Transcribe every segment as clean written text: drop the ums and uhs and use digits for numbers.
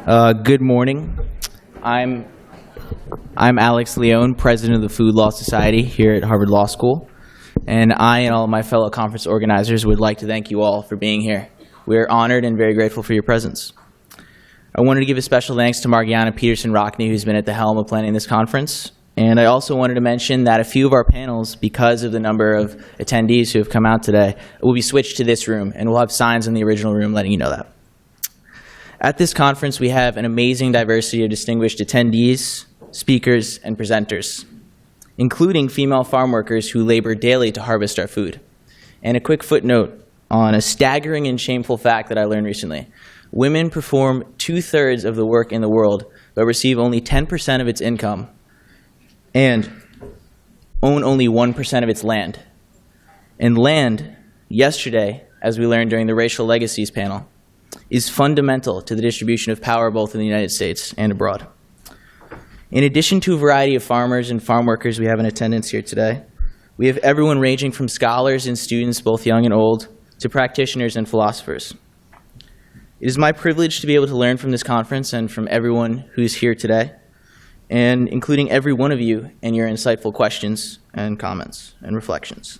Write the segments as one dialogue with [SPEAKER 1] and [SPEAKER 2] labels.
[SPEAKER 1] Good morning. I'm Alex Leone, president of the Food Law Society here at Harvard Law School, and I and all of my fellow conference organizers would like to thank you all for being here. We are honored and very grateful for your presence. I wanted to give a special thanks to Margiana Peterson-Rockney, who's been at the helm of planning this conference, and I also wanted to mention that a few of our panels, because of the number of attendees who have come out today, will be switched to this room, and we'll have signs in the original room letting you know that. At this conference, we have an amazing diversity of distinguished attendees, speakers, and presenters, including female farm workers who labor daily to harvest our food. And a quick footnote on a staggering and shameful fact that I learned recently. Women perform 2/3 of the work in the world, but receive only 10% of its income and own only 1% of its land. And land, yesterday, as we learned during the Racial Legacies panel, is fundamental to the distribution of power both in the United States and abroad. In addition to a variety of farmers and farm workers we have in attendance here today, we have everyone ranging from scholars and students, both young and old, to practitioners and philosophers. It is my privilege to be able to learn from this conference and from everyone who's here today, and including every one of you and your insightful questions and comments and reflections.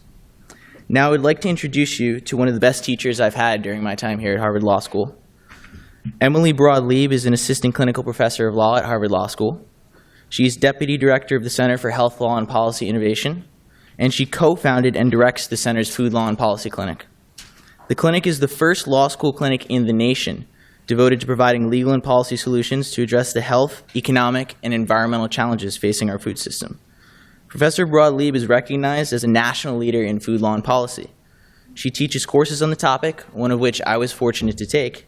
[SPEAKER 1] Now I would like to introduce you to one of the best teachers I've had during my time here at Harvard Law School. Emily Broad-Leib is an assistant clinical professor of law at Harvard Law School. She is deputy director of the Center for Health Law and Policy Innovation, and she co-founded and directs the center's Food Law and Policy Clinic. The clinic is the first law school clinic in the nation devoted to providing legal and policy solutions to address the health, economic, and environmental challenges facing our food system. Professor Broad-Leib is recognized as a national leader in food law and policy. She teaches courses on the topic, one of which I was fortunate to take,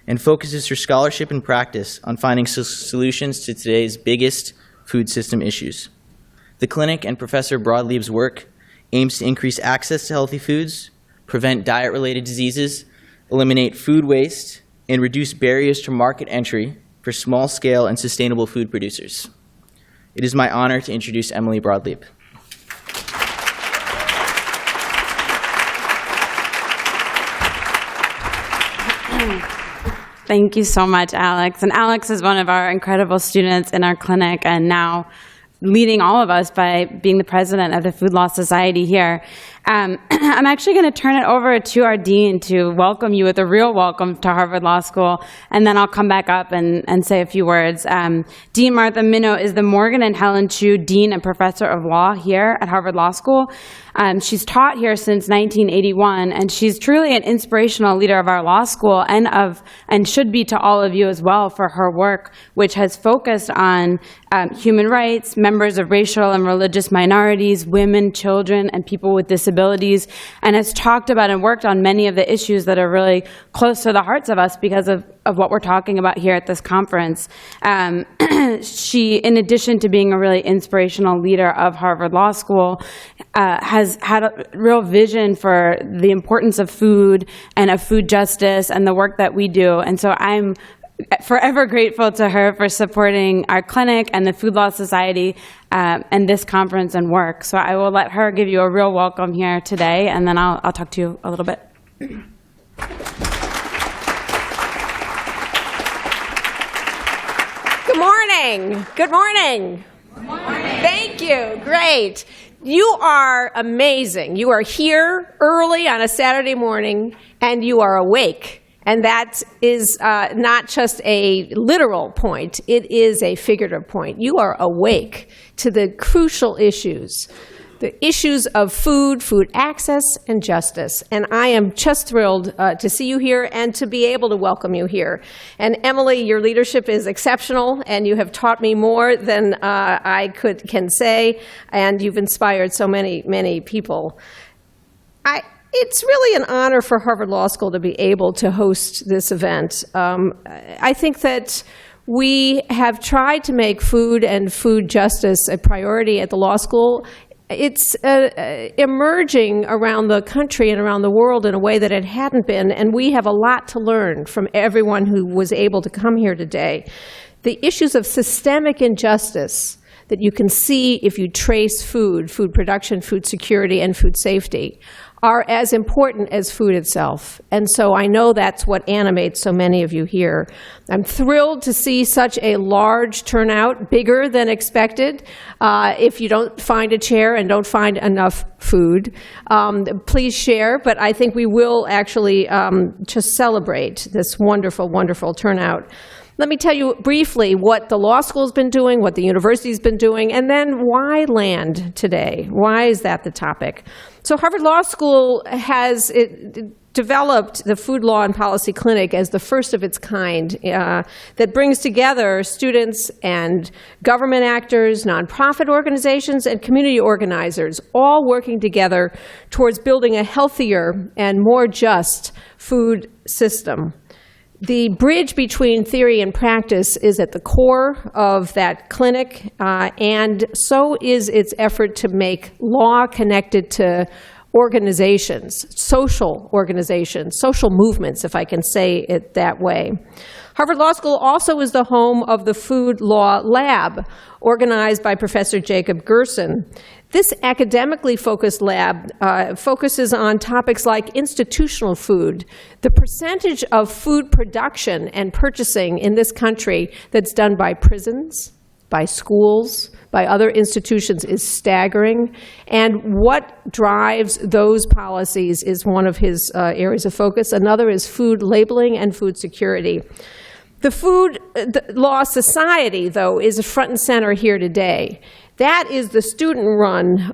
[SPEAKER 1] and focuses her scholarship and practice on finding solutions to today's biggest food system issues. The clinic and Professor Broad-Leib's work aims to increase access to healthy foods, prevent diet-related diseases, eliminate food waste, and reduce barriers to market entry for small-scale and sustainable food producers. It is my honor to introduce Emily Broad-Leib.
[SPEAKER 2] Thank you so much, Alex. And Alex is one of our incredible students in our clinic and now leading all of us by being the president of the Food Law Society here. I'm actually going to turn it over to our dean to welcome you with a real welcome to Harvard Law School, and then I'll come back up and say a few words. Dean Martha Minow is the Morgan and Helen Chu Dean and Professor of Law here at Harvard Law School. She's taught here since 1981, and she's truly an inspirational leader of our law school and should be to all of you as well for her work, which has focused on human rights, members of racial and religious minorities, women, children, and people with disabilities, and has talked about and worked on many of the issues that are really close to the hearts of us because of what we're talking about here at this conference. She, in addition to being a really inspirational leader of Harvard Law School, has had a real vision for the importance of food and of food justice and the work that we do. And so I'm forever grateful to her for supporting our clinic and the Food Law Society and this conference and work. So I will let her give you a real welcome here today, and then I'll talk to you a little bit.
[SPEAKER 3] Good morning. Good morning.
[SPEAKER 2] Good morning.
[SPEAKER 3] Thank you. Great. You are amazing. You are here early on a Saturday morning, and you are awake. And that is not just a literal point, it is a figurative point. You are awake to the crucial issues, the issues of food access, and justice. And I am just thrilled to see you here and to be able to welcome you here. And Emily, your leadership is exceptional, and you have taught me more than I can say, and you've inspired so many people. It's really an honor for Harvard Law School to be able to host this event. I think that we have tried to make food and food justice a priority at the law school. It's emerging around the country and around the world in a way that it hadn't been, and we have a lot to learn from everyone who was able to come here today. The issues of systemic injustice that you can see if you trace food production, food security, and food safety are as important as food itself. And so I know that's what animates so many of you here. I'm thrilled to see such a large turnout, bigger than expected. If you don't find a chair and don't find enough food, please share. But I think we will actually just celebrate this wonderful, wonderful turnout. Let me tell you briefly what the law school's been doing, what the university's been doing, and then why land today? Why is that the topic? So Harvard Law School has developed the Food Law and Policy Clinic as the first of its kind that brings together students and government actors, nonprofit organizations, and community organizers, all working together towards building a healthier and more just food system. The bridge between theory and practice is at the core of that clinic, and so is its effort to make law connected to organizations, social movements, if I can say it that way. Harvard Law School also is the home of the Food Law Lab, organized by Professor Jacob Gerson. This academically focused lab focuses on topics like institutional food, the percentage of food production and purchasing in this country that's done by prisons, by schools, by other institutions is staggering, and what drives those policies is one of his areas of focus. Another is food labeling and food security. The Food Law Society, though, is front and center here today. That is the student-run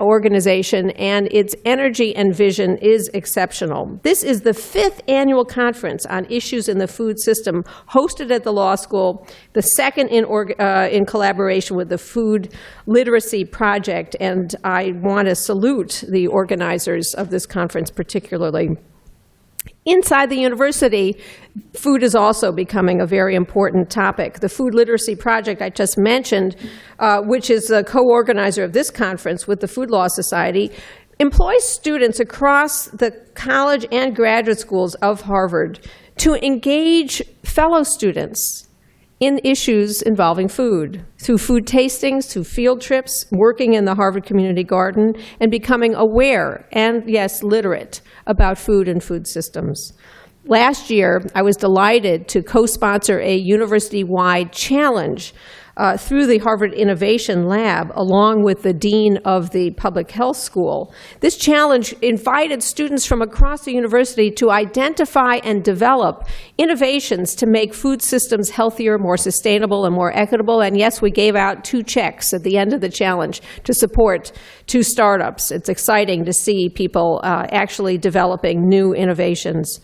[SPEAKER 3] organization, and its energy and vision is exceptional. This is the 5th annual conference on issues in the food system, hosted at the law school, the second in collaboration with the Food Literacy Project, and I want to salute the organizers of this conference particularly. Inside the university, food is also becoming a very important topic. The Food Literacy Project I just mentioned, which is a co-organizer of this conference with the Food Law Society, employs students across the college and graduate schools of Harvard to engage fellow students in issues involving food, through food tastings, through field trips, working in the Harvard Community Garden, and becoming aware and, yes, literate about food and food systems. Last year, I was delighted to co-sponsor a university-wide challenge through the Harvard Innovation Lab, along with the dean of the Public Health School. This challenge invited students from across the university to identify and develop innovations to make food systems healthier, more sustainable, and more equitable. And yes, we gave out 2 checks at the end of the challenge to support 2 startups. It's exciting to see people actually developing new innovations.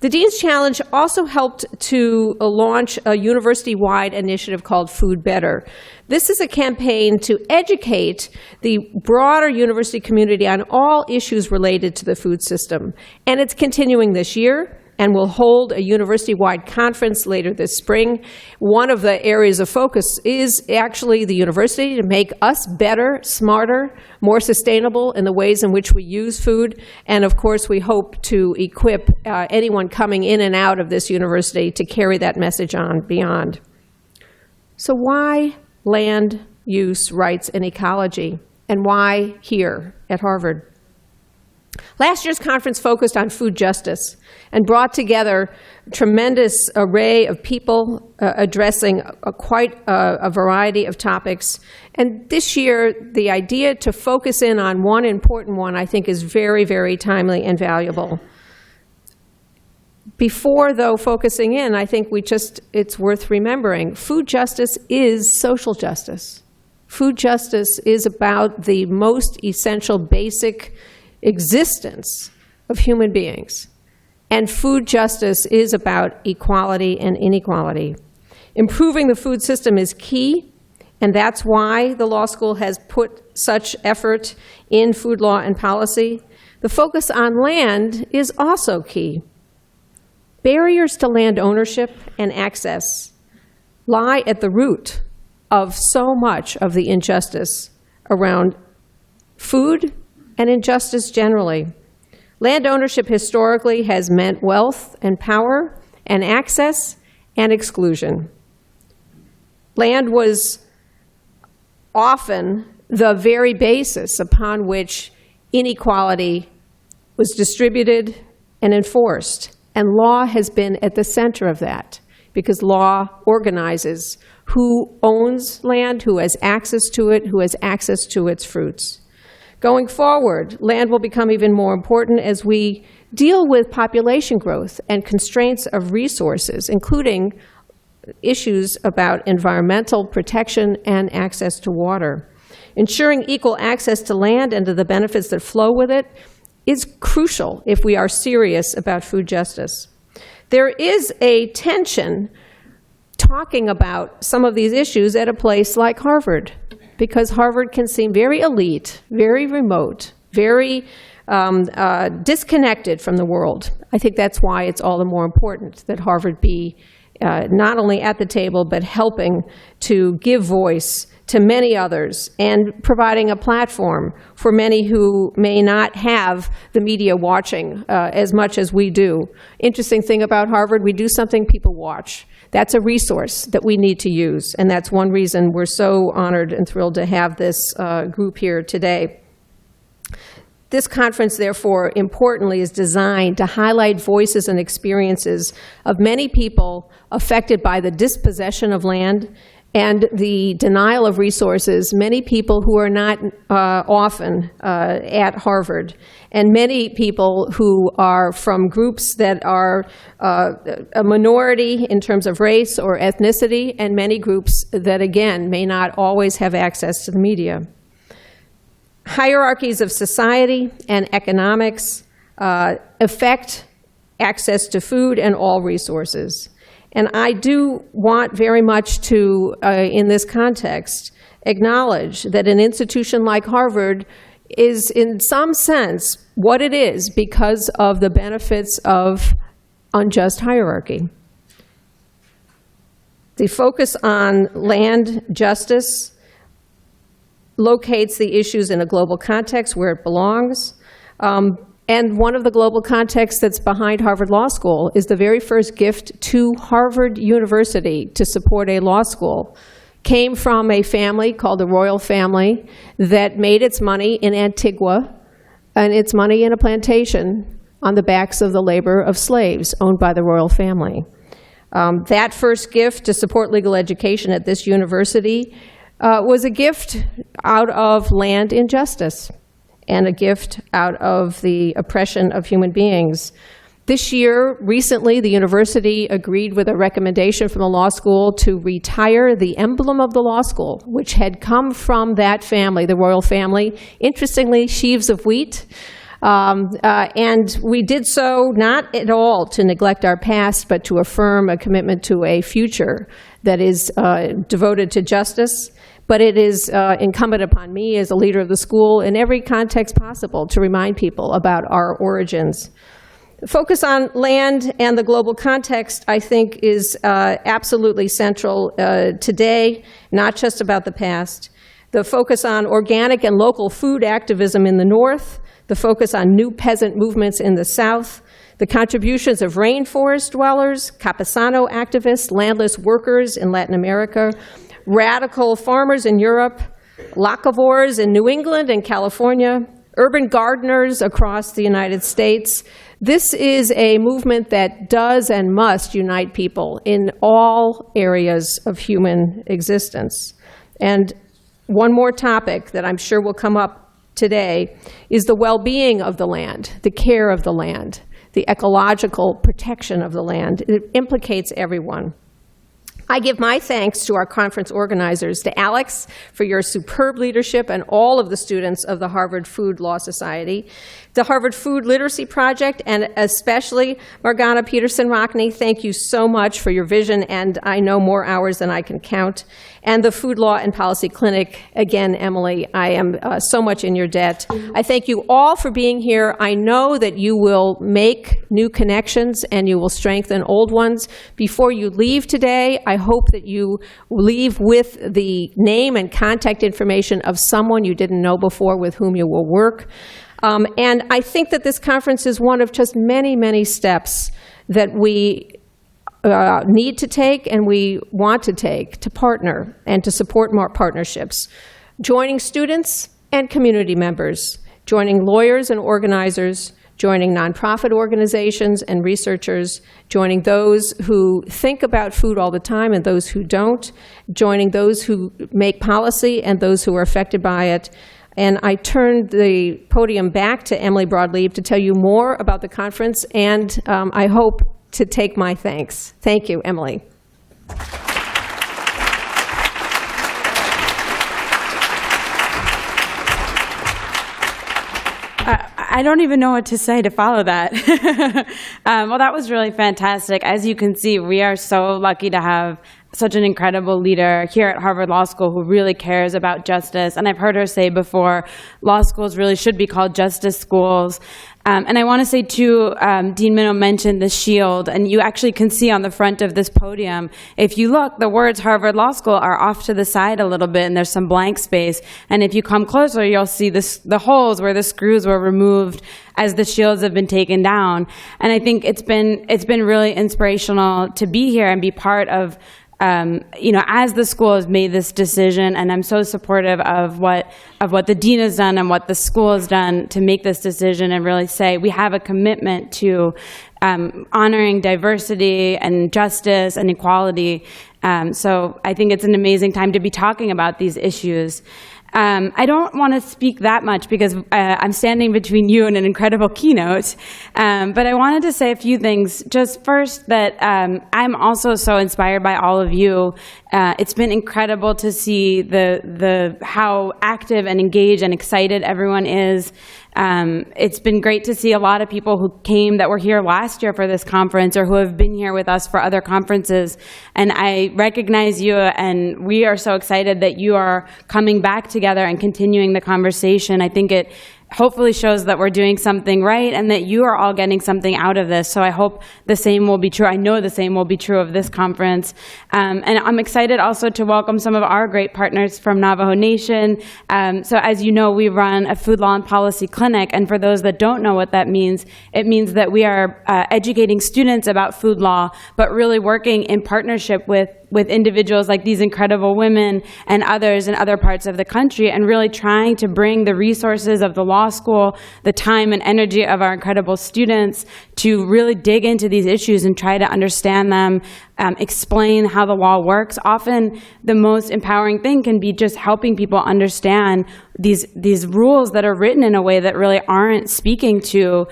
[SPEAKER 3] The Dean's Challenge also helped to launch a university-wide initiative called Food Better. This is a campaign to educate the broader university community on all issues related to the food system. And it's continuing this year, and we'll hold a university-wide conference later this spring. One of the areas of focus is actually the university to make us better, smarter, more sustainable in the ways in which we use food. And of course, we hope to equip anyone coming in and out of this university to carry that message on beyond. So why land use, rights, and ecology? And why here at Harvard? Last year's conference focused on food justice and brought together a tremendous array of people addressing quite a variety of topics. And this year, the idea to focus in on one important one, I think, is very, very timely and valuable. Before, though, focusing in, I think it's worth remembering, food justice is social justice. Food justice is about the most essential, basic existence of human beings. And food justice is about equality and inequality. Improving the food system is key, and that's why the law school has put such effort in food law and policy. The focus on land is also key. Barriers to land ownership and access lie at the root of so much of the injustice around food and injustice generally. Land ownership historically has meant wealth and power and access and exclusion. Land was often the very basis upon which inequality was distributed and enforced. And law has been at the center of that, because law organizes who owns land, who has access to it, who has access to its fruits. Going forward, land will become even more important as we deal with population growth and constraints of resources, including issues about environmental protection and access to water. Ensuring equal access to land and to the benefits that flow with it is crucial if we are serious about food justice. There is a tension talking about some of these issues at a place like Harvard, because Harvard can seem very elite, very remote, very disconnected from the world. I think that's why it's all the more important that Harvard be not only at the table, but helping to give voice to many others and providing a platform for many who may not have the media watching as much as we do. Interesting thing about Harvard, we do something people watch. That's a resource that we need to use, and that's one reason we're so honored and thrilled to have this group here today. This conference, therefore, importantly, is designed to highlight voices and experiences of many people affected by the dispossession of land and the denial of resources, many people who are not often at Harvard, and many people who are from groups that are a minority in terms of race or ethnicity, and many groups that, again, may not always have access to the media. Hierarchies of society and economics affect access to food and all resources. And I do want very much to, in this context, acknowledge that an institution like Harvard is, in some sense, what it is because of the benefits of unjust hierarchy. The focus on land justice locates the issues in a global context where it belongs. And one of the global contexts that's behind Harvard Law School is the very first gift to Harvard University to support a law school came from a family called the Royal Family that made its money in Antigua and its money in a plantation on the backs of the labor of slaves owned by the Royal Family. That first gift to support legal education at this university was a gift out of land injustice and a gift out of the oppression of human beings. This year, recently, the university agreed with a recommendation from the law school to retire the emblem of the law school, which had come from that family, the royal family, interestingly, sheaves of wheat. And we did so not at all to neglect our past, but to affirm a commitment to a future that is devoted to justice. But it is incumbent upon me as a leader of the school in every context possible to remind people about our origins. The focus on land and the global context, I think, is absolutely central today, not just about the past. The focus on organic and local food activism in the North, the focus on new peasant movements in the South, the contributions of rainforest dwellers, Campesano activists, landless workers in Latin America, radical farmers in Europe, locavores in New England and California, urban gardeners across the United States. This is a movement that does and must unite people in all areas of human existence. And one more topic that I'm sure will come up today is the well-being of the land, the care of the land, the ecological protection of the land. It implicates everyone. I give my thanks to our conference organizers, to Alex for your superb leadership and all of the students of the Harvard Food Law Society, the Harvard Food Literacy Project, and especially Margana Peterson-Rockney. Thank you so much for your vision, and I know more hours than I can count. And the Food Law and Policy Clinic. Again, Emily, I am so much in your debt. I thank you all for being here. I know that you will make new connections and you will strengthen old ones. Before you leave today, I hope that you leave with the name and contact information of someone you didn't know before with whom you will work. And I think that this conference is one of just many, many steps that we need to take and we want to take to partner and to support more partnerships, joining students and community members, joining lawyers and organizers, joining nonprofit organizations and researchers, joining those who think about food all the time and those who don't, joining those who make policy and those who are affected by it. And I turn the podium back to Emily Broadleaf to tell you more about the conference, and I hope to take my thanks. Thank you, Emily.
[SPEAKER 2] I don't even know what to say to follow that. Well, that was really fantastic. As you can see, we are so lucky to have such an incredible leader here at Harvard Law School who really cares about justice. And I've heard her say before, law schools really should be called justice schools. And I want to say, too, Dean Minow mentioned the shield, and you actually can see on the front of this podium, if you look, the words Harvard Law School are off to the side a little bit, and there's some blank space. And if you come closer, you'll see the holes where the screws were removed as the shields have been taken down. And I think it's been really inspirational to be here and be part of as the school has made this decision, and I'm so supportive of what the dean has done and what the school has done to make this decision and really say we have a commitment to honoring diversity and justice and equality. So I think it's an amazing time to be talking about these issues. I don't want to speak that much because I'm standing between you and an incredible keynote, but I wanted to say a few things. Just first that I'm also so inspired by all of you. It's been incredible to see the how active and engaged and excited everyone is. It's been great to see a lot of people who came that were here last year for this conference or who have been here with us for other conferences. And I recognize you, and we are so excited that you are coming back together and continuing the conversation. I think it hopefully shows that we're doing something right and that you are all getting something out of this. So I hope the same will be true. I know the same will be true of this conference. And I'm excited also to welcome some of our great partners from Navajo Nation. So as you know, we run a food law and policy clinic. And for those that don't know what that means, it means that we are educating students about food law, but really working in partnership with individuals like these incredible women and others in other parts of the country, and really trying to bring the resources of the law school, the time and energy of our incredible students to really dig into these issues and try to understand them, explain how the law works. Often the most empowering thing can be just helping people understand these rules that are written in a way that really aren't speaking to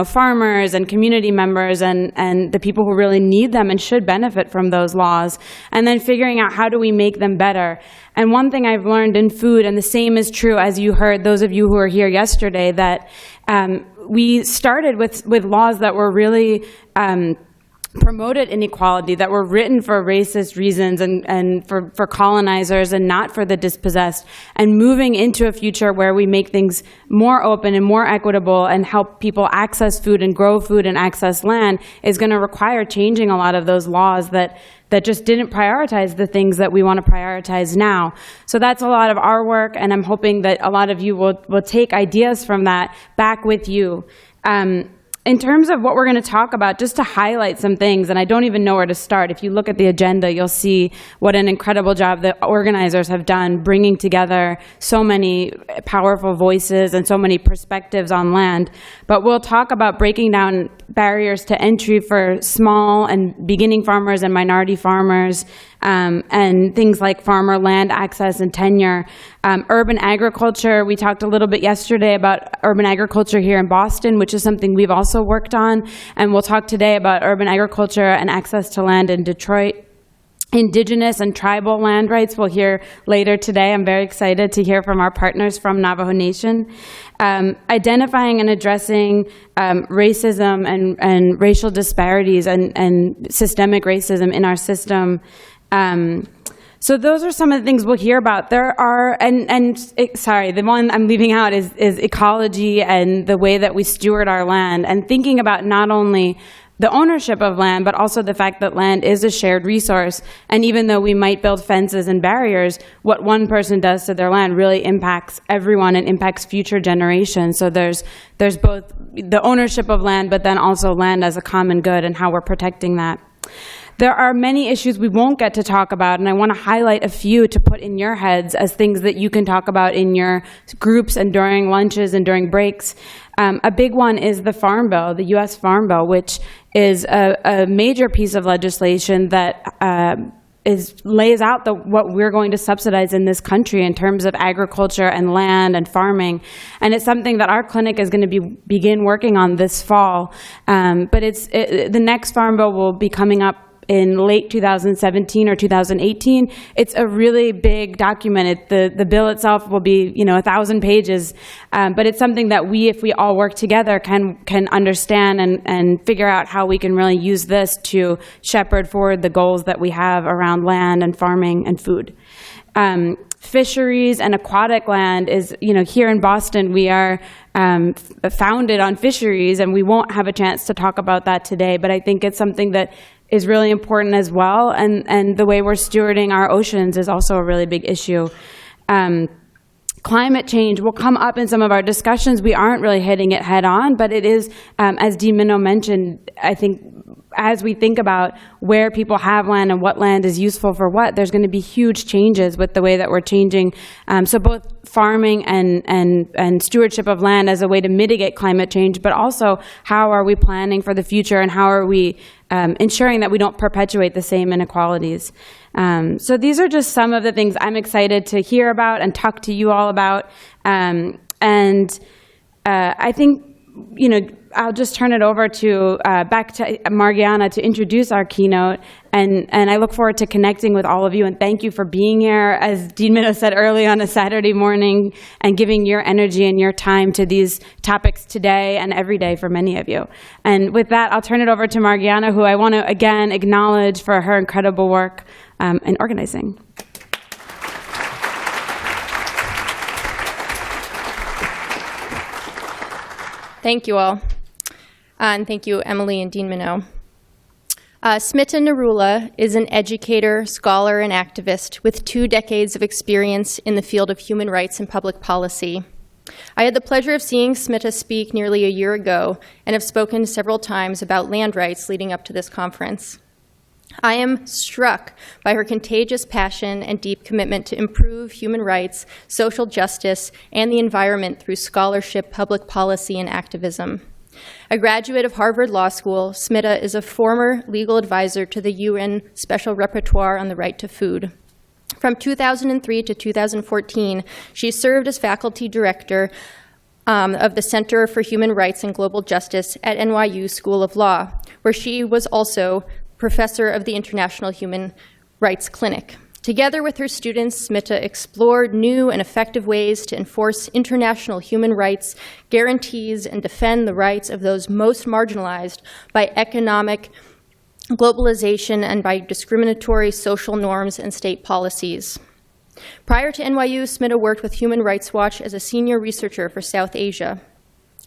[SPEAKER 2] farmers and community members and the people who really need them and should benefit from those laws, and then figuring out how do we make them better. And one thing I've learned in food, and the same is true as you heard, those of you who were here yesterday, that we started with laws that were really promoted inequality, that were written for racist reasons and for colonizers and not for the dispossessed, and moving into a future where we make things more open and more equitable and help people access food and grow food and access land is going to require changing a lot of those laws that just didn't prioritize the things that we want to prioritize now. So that's a lot of our work, and I'm hoping that a lot of you will take ideas from that back with you. In terms of what we're going to talk about, just to highlight some things, and I don't even know where to start. If you look at the agenda, you'll see what an incredible job the organizers have done bringing together so many powerful voices and so many perspectives on land. But we'll talk about breaking down barriers to entry for small and beginning farmers and minority farmers, and things like farmer land access and tenure. Urban agriculture, we talked a little bit yesterday about urban agriculture here in Boston, which is something we've also worked on. And we'll talk today about urban agriculture and access to land in Detroit. Indigenous and tribal land rights we'll hear later today. I'm very excited to hear from our partners from Navajo Nation. Identifying and addressing racism and racial disparities and systemic racism in our system. So those are some of the things we'll hear about. There are, the one I'm leaving out is ecology and the way that we steward our land, and thinking about not only the ownership of land, but also the fact that land is a shared resource. And even though we might build fences and barriers, what one person does to their land really impacts everyone and impacts future generations. So there's both the ownership of land, but then also land as a common good and how we're protecting that. There are many issues we won't get to talk about, and I want to highlight a few to put in your heads as things that you can talk about in your groups and during lunches and during breaks. A big one is the Farm Bill, the U.S. Farm Bill, which is a major piece of legislation that lays out what we're going to subsidize in this country in terms of agriculture and land and farming. And it's something that our clinic is going to begin working on this fall. But the next Farm Bill will be coming up in late 2017 or 2018. It's a really big document. The bill itself will be 1,000 pages, but it's something that if we all work together, can understand and figure out how we can really use this to shepherd forward the goals that we have around land and farming and food. Fisheries and aquatic land is, here in Boston, we are founded on fisheries, and we won't have a chance to talk about that today, but I think it's something that is really important as well, and the way we're stewarding our oceans is also a really big issue. Climate change will come up in some of our discussions. We aren't really hitting it head on, but it is, as Dean Minow mentioned, I think as we think about where people have land and what land is useful for what, there's going to be huge changes with the way that we're changing. So both farming and stewardship of land as a way to mitigate climate change, but also how are we planning for the future and how are we ensuring that we don't perpetuate the same inequalities. So these are just some of the things I'm excited to hear about and talk to you all about. I think, I'll just turn it over to back to Margiana to introduce our keynote, and I look forward to connecting with all of you, and thank you for being here, as Dean Minow said early on a Saturday morning, and giving your energy and your time to these topics today and every day for many of you. And with that, I'll turn it over to Margiana, who I want to again acknowledge for her incredible work in organizing.
[SPEAKER 4] Thank you all. And thank you, Emily and Dean Minow. Smita Narula is an educator, scholar, and activist with 2 decades of experience in the field of human rights and public policy. I had the pleasure of seeing Smita speak nearly a year ago and have spoken several times about land rights leading up to this conference. I am struck by her contagious passion and deep commitment to improve human rights, social justice, and the environment through scholarship, public policy, and activism. A graduate of Harvard Law School, Smita is a former legal advisor to the UN Special Rapporteur on the Right to Food. From 2003 to 2014, she served as faculty director of the Center for Human Rights and Global Justice at NYU School of Law, where she was also professor of the International Human Rights Clinic. Together with her students, Smita explored new and effective ways to enforce international human rights guarantees and defend the rights of those most marginalized by economic globalization and by discriminatory social norms and state policies. Prior to NYU, Smita worked with Human Rights Watch as a senior researcher for South Asia.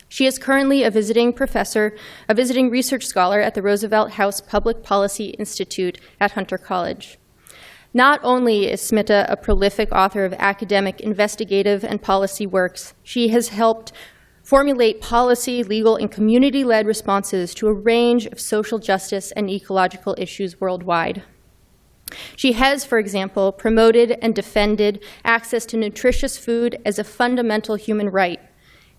[SPEAKER 4] She is currently a visiting research scholar at the Roosevelt House Public Policy Institute at Hunter College. Not only is Smita a prolific author of academic, investigative, and policy works, she has helped formulate policy, legal, and community-led responses to a range of social justice and ecological issues worldwide. She has, for example, promoted and defended access to nutritious food as a fundamental human right,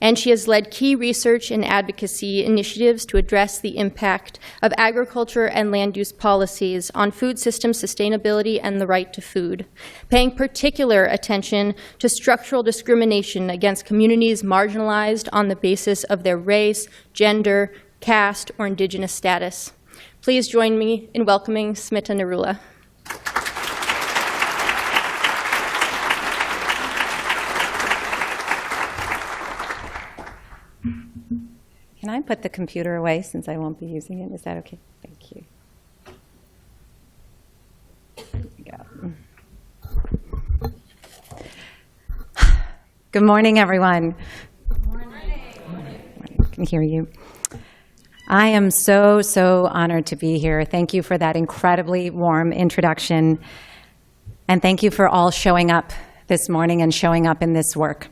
[SPEAKER 4] and she has led key research and advocacy initiatives to address the impact of agriculture and land use policies on food system sustainability and the right to food, paying particular attention to structural discrimination against communities marginalized on the basis of their race, gender, caste, or indigenous status. Please join me in welcoming Smita Narula.
[SPEAKER 5] Can I put the computer away since I won't be using it? Is that okay? Thank you. There we go. Good morning, everyone. Good morning. I can hear you. I am so honored to be here. Thank you for that incredibly warm introduction. And thank you for all showing up this morning and showing up in this work.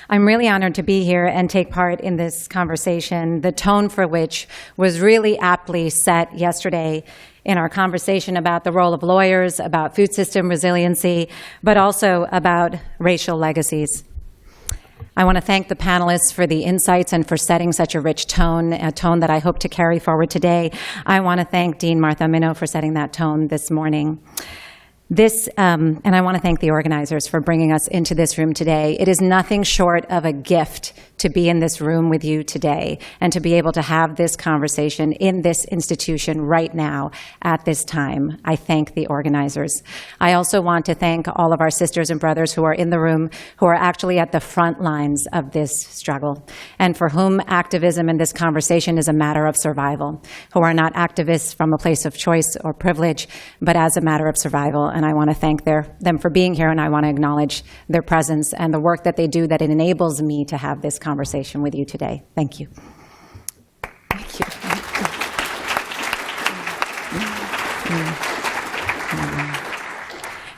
[SPEAKER 5] I'm really honored to be here and take part in this conversation, the tone for which was really aptly set yesterday in our conversation about the role of lawyers, about food system resiliency, but also about racial legacies. I want to thank the panelists for the insights and for setting such a rich tone, a tone that I hope to carry forward today. I want to thank Dean Martha Minow for setting that tone this morning. And I want to thank the organizers for bringing us into this room today. It is nothing short of a gift to be in this room with you today and to be able to have this conversation in this institution right now at this time. I thank the organizers. I also want to thank all of our sisters and brothers who are in the room, who are actually at the front lines of this struggle, and for whom activism in this conversation is a matter of survival, who are not activists from a place of choice or privilege, but as a matter of survival. And I want to thank them for being here, and I want to acknowledge their presence and the work that they do that it enables me to have this conversation with you today. Thank you. Thank you.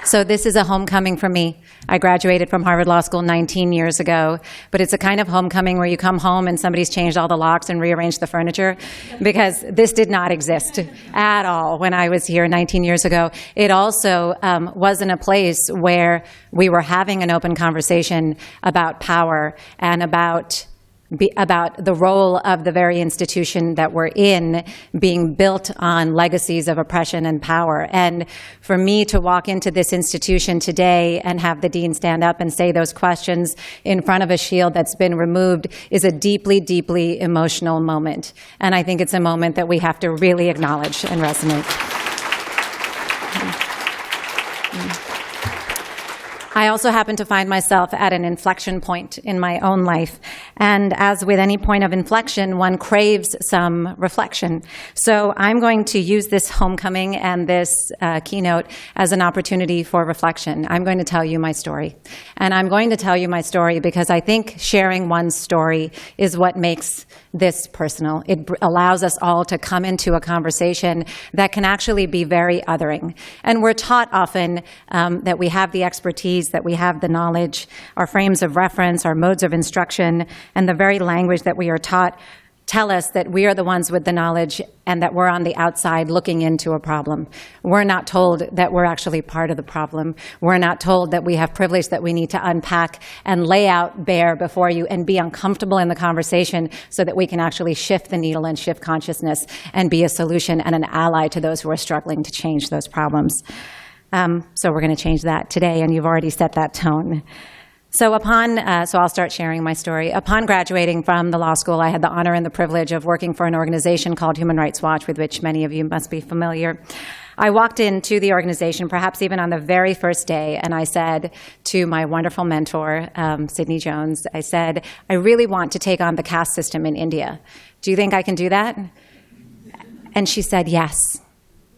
[SPEAKER 5] So this is a homecoming for me. I graduated from Harvard Law School 19 years ago, but it's a kind of homecoming where you come home and somebody's changed all the locks and rearranged the furniture, because this did not exist at all when I was here 19 years ago. It also wasn't a place where we were having an open conversation about power and about the role of the very institution that we're in being built on legacies of oppression and power. And for me to walk into this institution today and have the dean stand up and say those questions in front of a shield that's been removed is a deeply, deeply emotional moment. And I think it's a moment that we have to really acknowledge and resonate. I also happen to find myself at an inflection point in my own life. And as with any point of inflection, one craves some reflection. So I'm going to use this homecoming and this keynote as an opportunity for reflection. I'm going to tell you my story. And I'm going to tell you my story because I think sharing one's story is what makes this personal. It allows us all to come into a conversation that can actually be very othering. And we're taught often that we have the expertise, that we have the knowledge, our frames of reference, our modes of instruction, and the very language that we are taught tell us that we are the ones with the knowledge and that we're on the outside looking into a problem. We're not told that we're actually part of the problem. We're not told that we have privilege that we need to unpack and lay out bare before you and be uncomfortable in the conversation so that we can actually shift the needle and shift consciousness and be a solution and an ally to those who are struggling to change those problems. So we're going to change that today, and you've already set that tone. So I'll start sharing my story. Upon graduating from the law school, I had the honor and the privilege of working for an organization called Human Rights Watch, with which many of you must be familiar. I walked into the organization, perhaps even on the very first day, and I said to my wonderful mentor, Sydney Jones, I said, I really want to take on the caste system in India. Do you think I can do that? And she said, yes.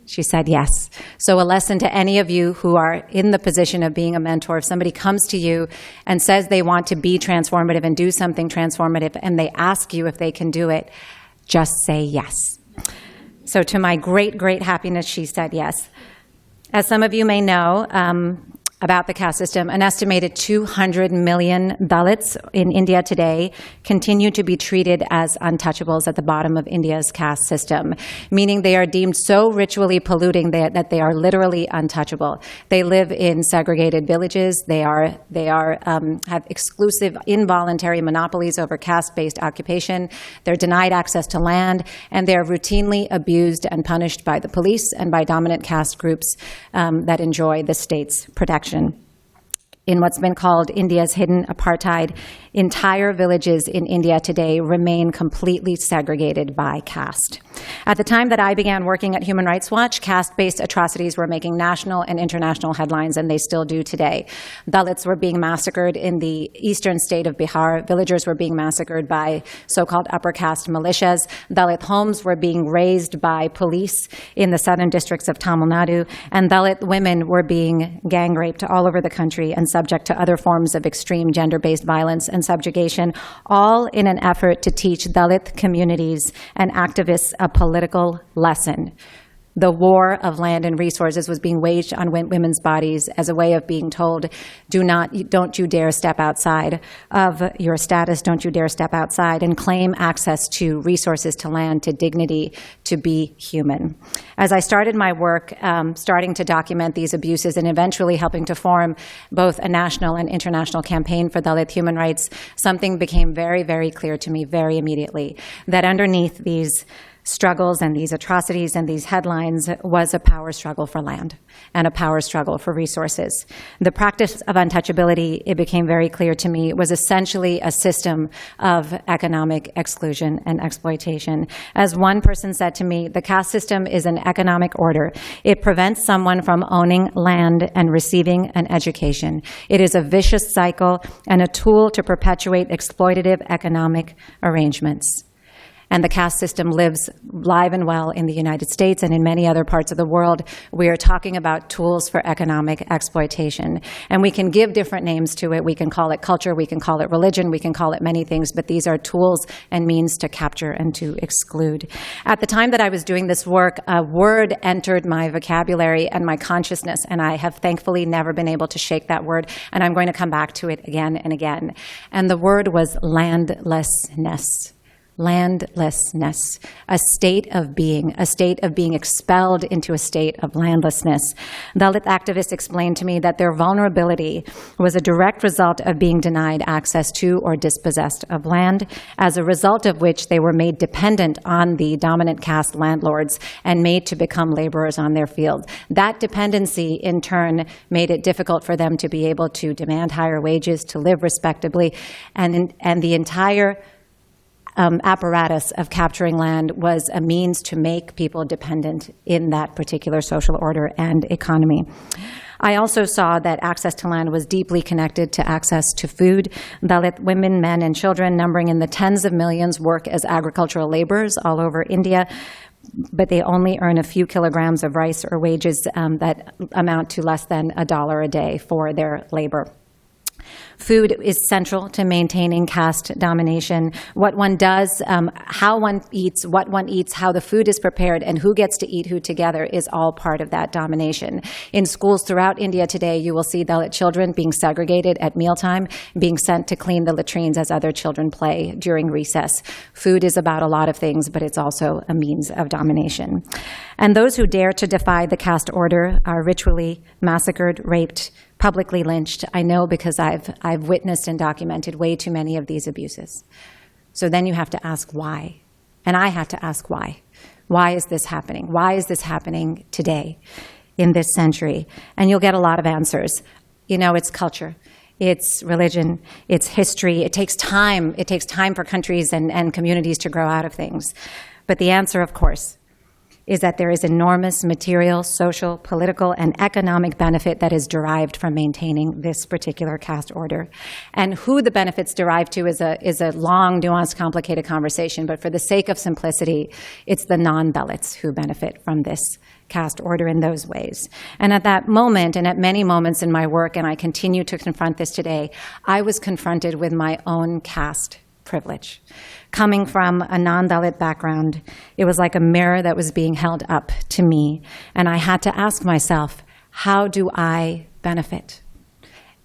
[SPEAKER 5] She said yes. So a lesson to any of you who are in the position of being a mentor, if somebody comes to you and says they want to be transformative and do something transformative, and they ask you if they can do it, just say yes. So to my great, great happiness, she said yes. As some of you may know, about the caste system, an estimated 200 million Dalits in India today continue to be treated as untouchables at the bottom of India's caste system, meaning they are deemed so ritually polluting that they are literally untouchable. They live in segregated villages. They have exclusive involuntary monopolies over caste-based occupation. They're denied access to land, and they're routinely abused and punished by the police and by dominant caste groups that enjoy the state's protection. In what's been called India's hidden apartheid, entire villages in India today remain completely segregated by caste. At the time that I began working at Human Rights Watch, caste-based atrocities were making national and international headlines, and they still do today. Dalits were being massacred in the eastern state of Bihar. Villagers were being massacred by so-called upper caste militias. Dalit homes were being razed by police in the southern districts of Tamil Nadu, and Dalit women were being gang raped all over the country and subject to other forms of extreme gender-based violence and subjugation, all in an effort to teach Dalit communities and activists a political lesson. The war of land and resources was being waged on women's bodies as a way of being told, don't you dare step outside of your status, don't you dare step outside and claim access to resources, to land, to dignity, to be human. As I started my work, starting to document these abuses and eventually helping to form both a national and international campaign for Dalit human rights, something became very, very clear to me very immediately, that underneath these struggles and these atrocities and these headlines was a power struggle for land and a power struggle for resources. The practice of untouchability, it became very clear to me, was essentially a system of economic exclusion and exploitation. As one person said to me, the caste system is an economic order. It prevents someone from owning land and receiving an education. It is a vicious cycle and a tool to perpetuate exploitative economic arrangements. And the caste system lives live and well in the United States and in many other parts of the world. We are talking about tools for economic exploitation. And we can give different names to it. We can call it culture, we can call it religion, we can call it many things, but these are tools and means to capture and to exclude. At the time that I was doing this work, a word entered my vocabulary and my consciousness, and I have thankfully never been able to shake that word, and I'm going to come back to it again and again. And the word was landlessness. Landlessness, a state of being expelled into a state of landlessness. Dalit activists explained to me that their vulnerability was a direct result of being denied access to or dispossessed of land, as a result of which they were made dependent on the dominant caste landlords and made to become laborers on their field. That dependency, in turn, made it difficult for them to be able to demand higher wages, to live respectably, and the entire apparatus of capturing land was a means to make people dependent in that particular social order and economy. I also saw that access to land was deeply connected to access to food. Dalit women, men, and children, numbering in the tens of millions, work as agricultural laborers all over India, but they only earn a few kilograms of rice or wages that amount to less than $1 a day for their labor. Food is central to maintaining caste domination. What one does, how one eats, what one eats, how the food is prepared, and who gets to eat who together is all part of that domination. In schools throughout India today, you will see Dalit children being segregated at mealtime, being sent to clean the latrines as other children play during recess. Food is about a lot of things, but it's also a means of domination. And those who dare to defy the caste order are ritually massacred, raped, publicly lynched. I know because I've witnessed and documented way too many of these abuses. So then you have to ask why. And I have to ask why. Why is this happening? Why is this happening today in this century? And you'll get a lot of answers. You know, it's culture. It's religion. It's history. It takes time. It takes time for countries and communities to grow out of things. But the answer, of course, is that there is enormous material, social, political, and economic benefit that is derived from maintaining this particular caste order. And who the benefits derive to is a long, nuanced, complicated conversation, but for the sake of simplicity, it's the non-Dalits who benefit from this caste order in those ways. And at that moment, and at many moments in my work, and I continue to confront this today, I was confronted with my own caste privilege. Coming from a non-Dalit background, it was like a mirror that was being held up to me. And I had to ask myself, how do I benefit?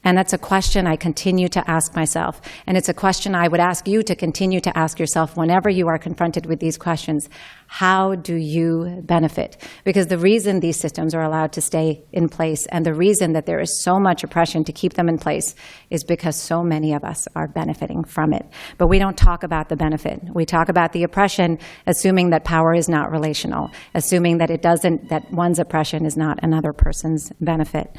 [SPEAKER 5] And that's a question I continue to ask myself. And it's a question I would ask you to continue to ask yourself whenever you are confronted with these questions. How do you benefit? Because the reason these systems are allowed to stay in place and the reason that there is so much oppression to keep them in place is because so many of us are benefiting from it. But we don't talk about the benefit. We talk about the oppression, assuming that power is not relational, assuming that that one's oppression is not another person's benefit.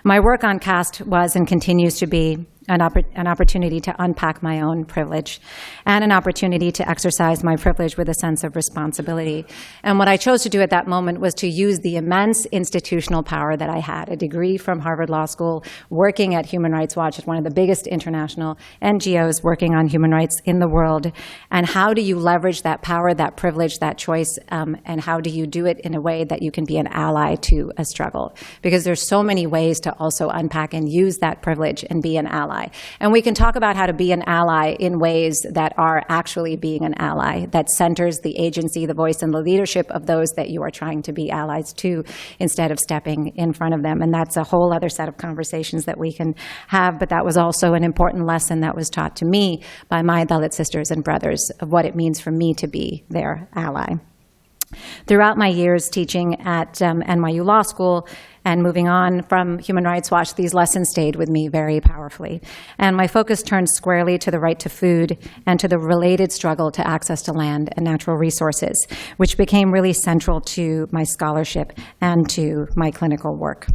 [SPEAKER 5] My work on caste was and continues to be an opportunity to unpack my own privilege and an opportunity to exercise my privilege with a sense of responsibility. And what I chose to do at that moment was to use the immense institutional power that I had, a degree from Harvard Law School, working at Human Rights Watch, at one of the biggest international NGOs working on human rights in the world. And how do you leverage that power, that privilege, that choice, and how do you do it in a way that you can be an ally to a struggle? Because there's so many ways to also unpack and use that privilege and be an ally. ally. And we can talk about how to be an ally in ways that are actually being an ally, that centers the agency, the voice, and the leadership of those that you are trying to be allies to, instead of stepping in front of them. And that's a whole other set of conversations that we can have, but that was also an important lesson that was taught to me by my Dalit sisters and brothers of what it means for me to be their ally. Throughout my years teaching at NYU Law School and moving on from Human Rights Watch, these lessons stayed with me very powerfully. And my focus turned squarely to the right to food and to the related struggle to access to land and natural resources, which became really central to my scholarship and to my clinical work.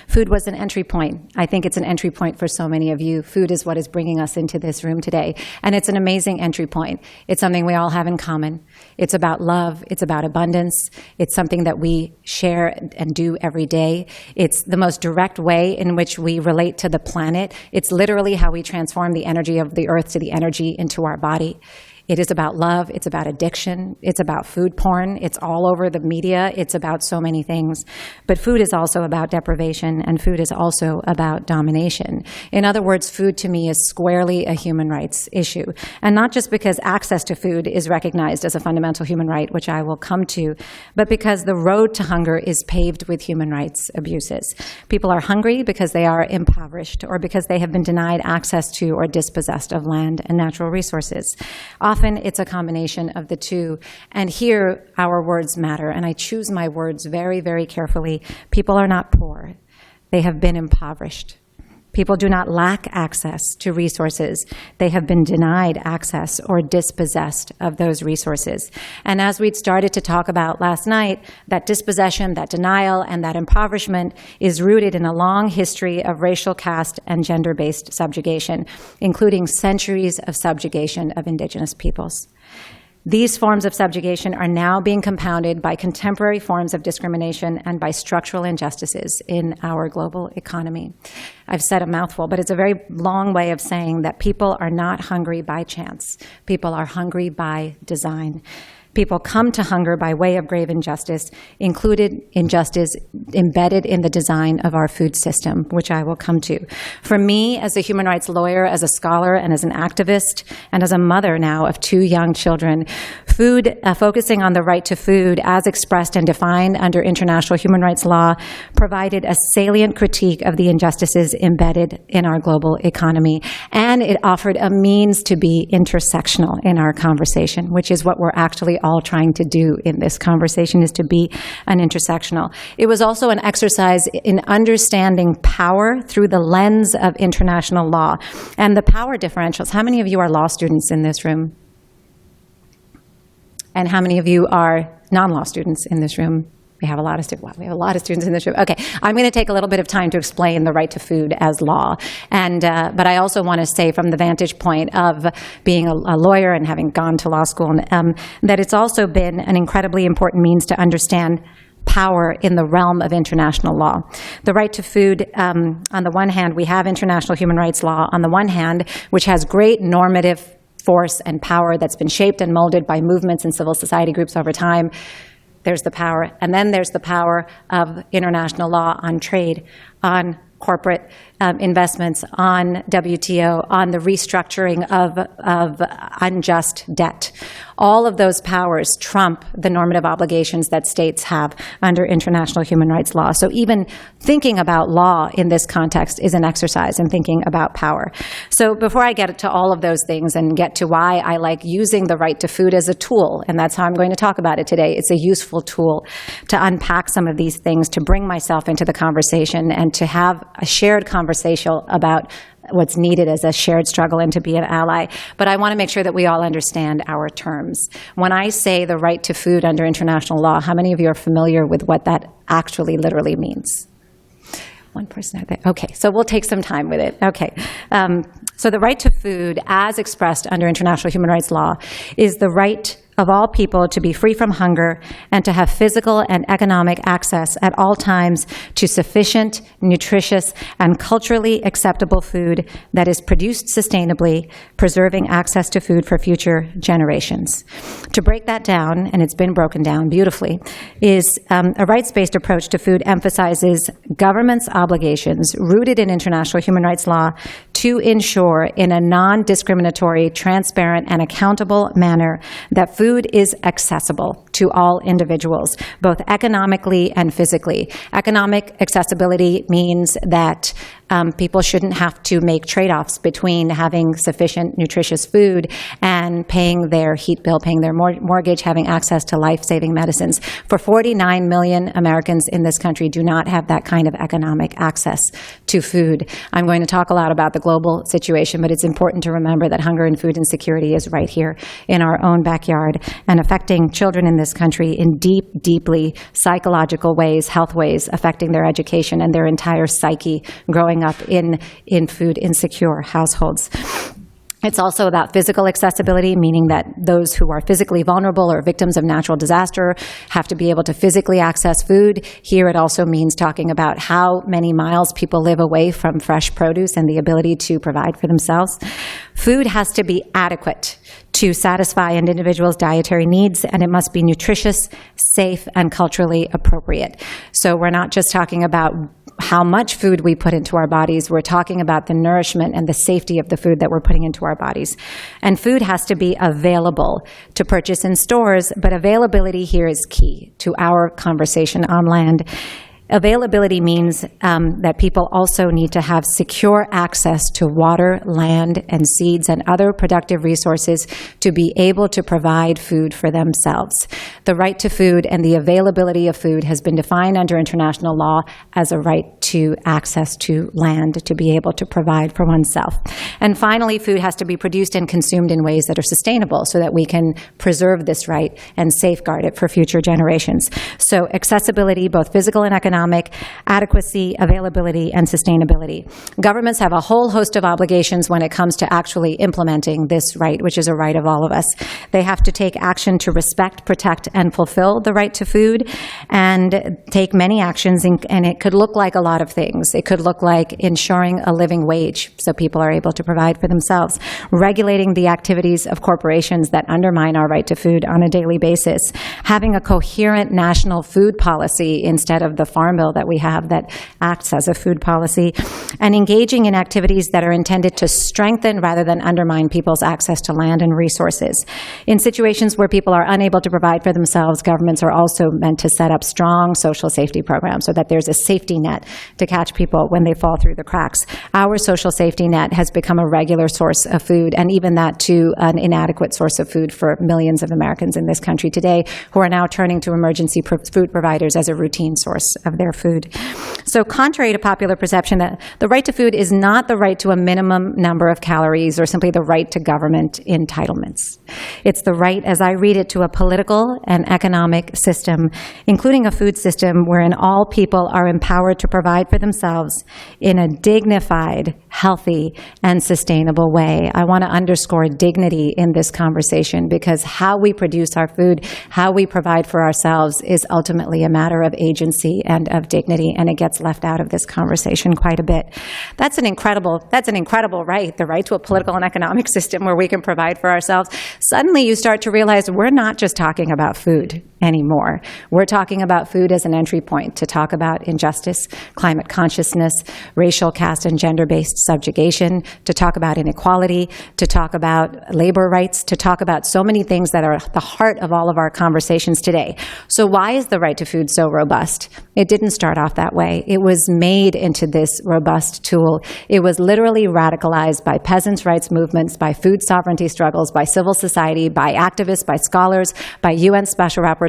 [SPEAKER 5] Food was an entry point. I think it's an entry point for so many of you. Food is what is bringing us into this room today. And it's an amazing entry point. It's something we all have in common. It's about love. It's about abundance. It's something that we share and do every day. It's the most direct way in which we relate to the planet. It's literally how we transform the energy of the earth to the energy into our body. It is about love. It's about addiction. It's about food porn. It's all over the media. It's about so many things. But food is also about deprivation, and food is also about domination. In other words, food to me is squarely a human rights issue. And not just because access to food is recognized as a fundamental human right, which I will come to, but because the road to hunger is paved with human rights abuses. People are hungry because they are impoverished or because they have been denied access to or dispossessed of land and natural resources. Often it's a combination of the two. And here, our words matter. And I choose my words very, very carefully. People are not poor. They have been impoverished. People do not lack access to resources. They have been denied access or dispossessed of those resources. And as we'd started to talk about last night, that dispossession, that denial, and that impoverishment is rooted in a long history of racial, caste, and gender-based subjugation, including centuries of subjugation of indigenous peoples. These forms of subjugation are now being compounded by contemporary forms of discrimination and by structural injustices in our global economy. I've said a mouthful, but it's a very long way of saying that people are not hungry by chance. People are hungry by design. People come to hunger by way of grave injustice, included injustice embedded in the design of our food system, which I will come to. For me, as a human rights lawyer, as a scholar, and as an activist, and as a mother now of 2 young children, focusing on the right to food as expressed and defined under international human rights law provided a salient critique of the injustices embedded in our global economy. And it offered a means to be intersectional in our conversation, which is what we're actually all trying to do in this conversation, is to be an intersectional. It was also an exercise in understanding power through the lens of international law and the power differentials. How many of you are law students in this room? And how many of you are non-law students in this room? We have a lot of students in this room. Okay, I'm going to take a little bit of time to explain the right to food as law, but I also want to say, from the vantage point of being a lawyer and having gone to law school, that it's also been an incredibly important means to understand power in the realm of international law. The right to food, on the one hand, we have international human rights law on the one hand, which has great normative force and power that's been shaped and molded by movements and civil society groups over time. There's the power. And then there's the power of international law on trade, on corporate investments, on WTO, on the restructuring of unjust debt. All of those powers trump the normative obligations that states have under international human rights law. So even thinking about law in this context is an exercise in thinking about power. So before I get to all of those things and get to why I like using the right to food as a tool, and that's how I'm going to talk about it today, it's a useful tool to unpack some of these things, to bring myself into the conversation and to have a shared conversation about what's needed as a shared struggle and to be an ally. But I want to make sure that we all understand our terms. When I say the right to food under international law, how many of you are familiar with what that actually literally means? One person out there. Okay, so we'll take some time with it. Okay. So the right to food, as expressed under international human rights law, is the right of all people to be free from hunger and to have physical and economic access at all times to sufficient, nutritious, and culturally acceptable food that is produced sustainably, preserving access to food for future generations. To break that down, and it's been broken down beautifully, is a rights-based approach to food emphasizes government's obligations rooted in international human rights law to ensure in a non-discriminatory, transparent, and accountable manner that food is accessible to all individuals, both economically and physically. Economic accessibility means that people shouldn't have to make trade-offs between having sufficient nutritious food and paying their heat bill, paying their mortgage, having access to life-saving medicines. For 49 million Americans in this country do not have that kind of economic access to food. I'm going to talk a lot about the global situation, but it's important to remember that hunger and food insecurity is right here in our own backyard and affecting children in this country in deeply psychological ways, health ways, affecting their education and their entire psyche growing up in food insecure households. It's also about physical accessibility, meaning that those who are physically vulnerable or victims of natural disaster have to be able to physically access food. Here it also means talking about how many miles people live away from fresh produce and the ability to provide for themselves. Food has to be adequate to satisfy an individual's dietary needs, and it must be nutritious, safe, and culturally appropriate. So we're not just talking about how much food we put into our bodies, we're talking about the nourishment and the safety of the food that we're putting into our bodies. And food has to be available to purchase in stores, but availability here is key to our conversation on land. Availability means that people also need to have secure access to water, land, and seeds and other productive resources to be able to provide food for themselves. The right to food and the availability of food has been defined under international law as a right to access to land to be able to provide for oneself. And finally, food has to be produced and consumed in ways that are sustainable so that we can preserve this right and safeguard it for future generations. So accessibility, both physical and economic, adequacy, availability, and sustainability. Governments have a whole host of obligations when it comes to actually implementing this right, which is a right of all of us. They have to take action to respect, protect, and fulfill the right to food, and take many actions, and it could look like a lot of things. It could look like ensuring a living wage so people are able to provide for themselves, regulating the activities of corporations that undermine our right to food on a daily basis, having a coherent national food policy instead of the farm bill that we have that acts as a food policy, and engaging in activities that are intended to strengthen rather than undermine people's access to land and resources. In situations where people are unable to provide for themselves, governments are also meant to set up strong social safety programs so that there's a safety net to catch people when they fall through the cracks. Our social safety net has become a regular source of food, and even that to an inadequate source of food for millions of Americans in this country today who are now turning to emergency food providers as a routine source of their food. So contrary to popular perception, that the right to food is not the right to a minimum number of calories or simply the right to government entitlements. It's the right, as I read it, to a political and economic system, including a food system wherein all people are empowered to provide for themselves in a dignified, healthy, and sustainable way. I want to underscore dignity in this conversation because how we produce our food, how we provide for ourselves is ultimately a matter of agency and of dignity, and it gets left out of this conversation quite a bit. That's an incredible right, the right to a political and economic system where we can provide for ourselves. Suddenly you start to realize we're not just talking about food anymore. We're talking about food as an entry point to talk about injustice, climate consciousness, racial, caste, and gender-based subjugation, to talk about inequality, to talk about labor rights, to talk about so many things that are at the heart of all of our conversations today. So why is the right to food so robust? It didn't start off that way. It was made into this robust tool. It was literally radicalized by peasants' rights movements, by food sovereignty struggles, by civil society, by activists, by scholars, by UN special rapporteurs,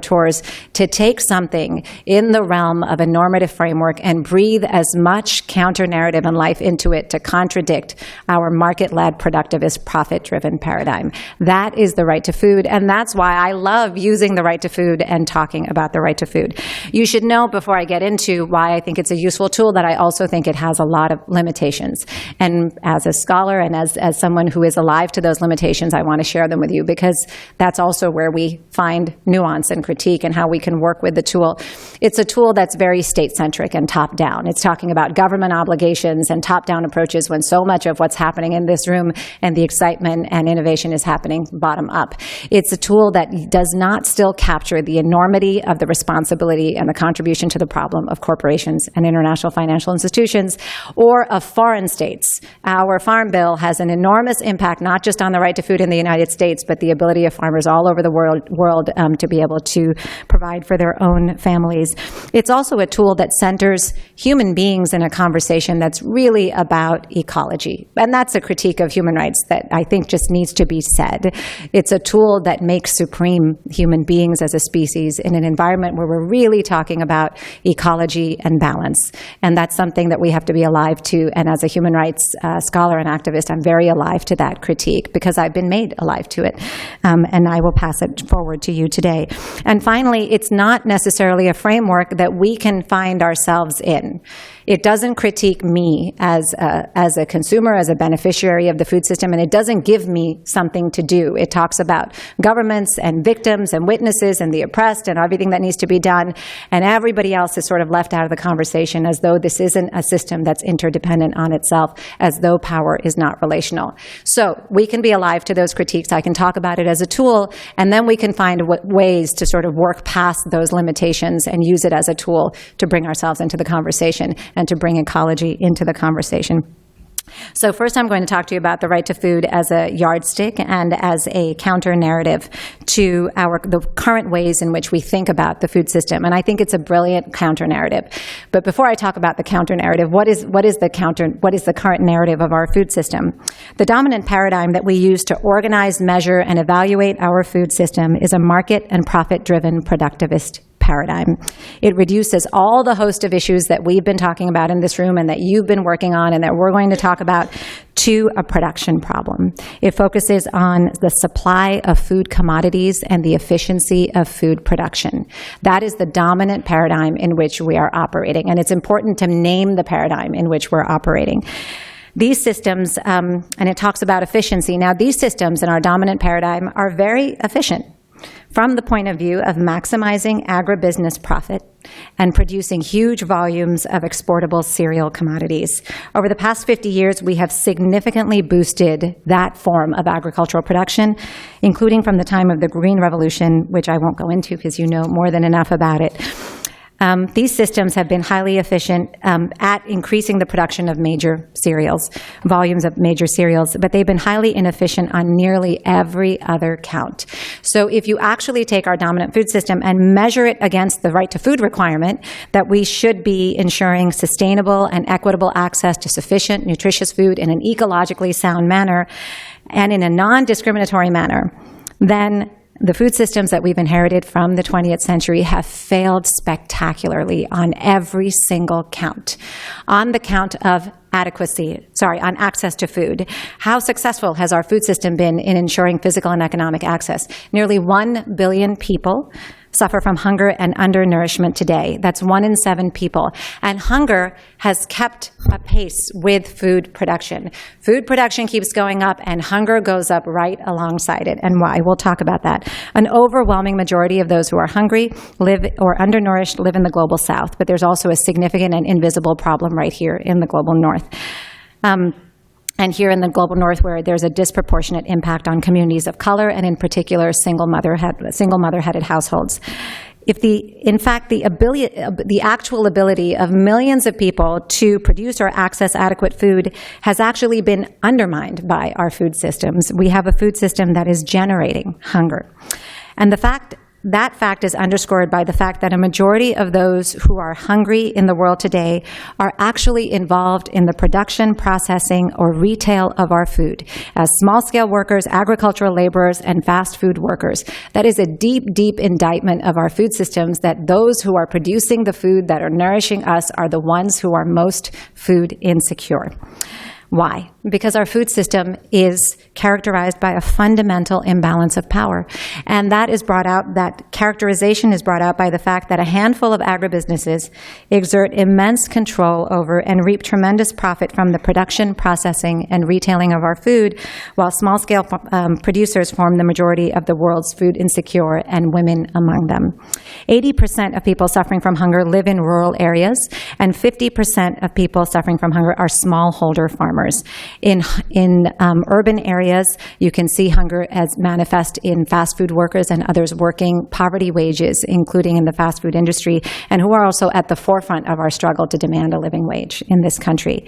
[SPEAKER 5] to take something in the realm of a normative framework and breathe as much counter-narrative and life into it to contradict our market-led, productivist, profit-driven paradigm. That is the right to food, and that's why I love using the right to food and talking about the right to food. You should know, before before I get into why I think it's a useful tool, that I also think it has a lot of limitations. And as a scholar and as someone who is alive to those limitations, I want to share them with you, because that's also where we find nuance and critique and how we can work with the tool. It's a tool that's very state-centric and top-down. It's talking about government obligations and top-down approaches, when so much of what's happening in this room and the excitement and innovation is happening bottom-up. It's a tool that does not still capture the enormity of the responsibility and the contribution to the problem of corporations and international financial institutions, or of foreign states. Our Farm Bill has an enormous impact, not just on the right to food in the United States, but the ability of farmers all over the world to be able to provide for their own families. It's also a tool that centers human beings in a conversation that's really about ecology. And that's a critique of human rights that I think just needs to be said. It's a tool that makes supreme human beings as a species in an environment where we're really talking about ecology and balance. And that's something that we have to be alive to. And as a human rights scholar and activist, I'm very alive to that critique, because I've been made alive to it. And I will pass it forward to you today. And finally, it's not necessarily a framework that we can find ourselves in. It doesn't critique me as a consumer, as a beneficiary of the food system, and it doesn't give me something to do. It talks about governments and victims and witnesses and the oppressed and everything that needs to be done, and everybody else is sort of left out of the conversation, as though this isn't a system that's interdependent on itself, as though power is not relational. So we can be alive to those critiques. I can talk about it as a tool, and then we can find ways to sort of work past those limitations and use it as a tool to bring ourselves into the conversation and to bring ecology into the conversation. So first, I'm going to talk to you about the right to food as a yardstick and as a counter-narrative to the current ways in which we think about the food system. And I think it's a brilliant counter-narrative. But before I talk about the counter-narrative, what is the current narrative of our food system? The dominant paradigm that we use to organize, measure, and evaluate our food system is a market and profit-driven productivist paradigm. It reduces all the host of issues that we've been talking about in this room and that you've been working on and that we're going to talk about to a production problem. It focuses on the supply of food commodities and the efficiency of food production. That is the dominant paradigm in which we are operating, and it's important to name the paradigm in which we're operating. These systems, and it talks about efficiency. Now, these systems in our dominant paradigm are very efficient from the point of view of maximizing agribusiness profit and producing huge volumes of exportable cereal commodities. Over the past 50 years, we have significantly boosted that form of agricultural production, including from the time of the Green Revolution, which I won't go into because you know more than enough about it. These systems have been highly efficient at increasing the production of major cereals, volumes of major cereals, but they've been highly inefficient on nearly every other count. So if you actually take our dominant food system and measure it against the right to food requirement, that we should be ensuring sustainable and equitable access to sufficient, nutritious food in an ecologically sound manner and in a non-discriminatory manner, then the food systems that we've inherited from the 20th century have failed spectacularly on every single count. On the count of on access to food. How successful has our food system been in ensuring physical and economic access? Nearly 1 billion people suffer from hunger and undernourishment today. That's 1 in 7 people. And hunger has kept a pace with food production. Food production keeps going up and hunger goes up right alongside it. And why? We'll talk about that. An overwhelming majority of those who are hungry or undernourished live in the global south, but there's also a significant and invisible problem right here in the global north. And here in the global north, where there's a disproportionate impact on communities of color, and in particular, single mother-headed households. The actual ability of millions of people to produce or access adequate food has actually been undermined by our food systems. We have a food system that is generating hunger. And that fact is underscored by the fact that a majority of those who are hungry in the world today are actually involved in the production, processing, or retail of our food as small-scale workers, agricultural laborers, and fast food workers. That is a deep, deep indictment of our food systems, that those who are producing the food that are nourishing us are the ones who are most food insecure. Why? because our food system is characterized by a fundamental imbalance of power. And that characterization is brought out by the fact that a handful of agribusinesses exert immense control over and reap tremendous profit from the production, processing, and retailing of our food, while small-scale producers form the majority of the world's food insecure, and women among them. 80% of people suffering from hunger live in rural areas, and 50% of people suffering from hunger are smallholder farmers. In urban areas, you can see hunger as manifest in fast food workers and others working poverty wages, including in the fast food industry, and who are also at the forefront of our struggle to demand a living wage in this country.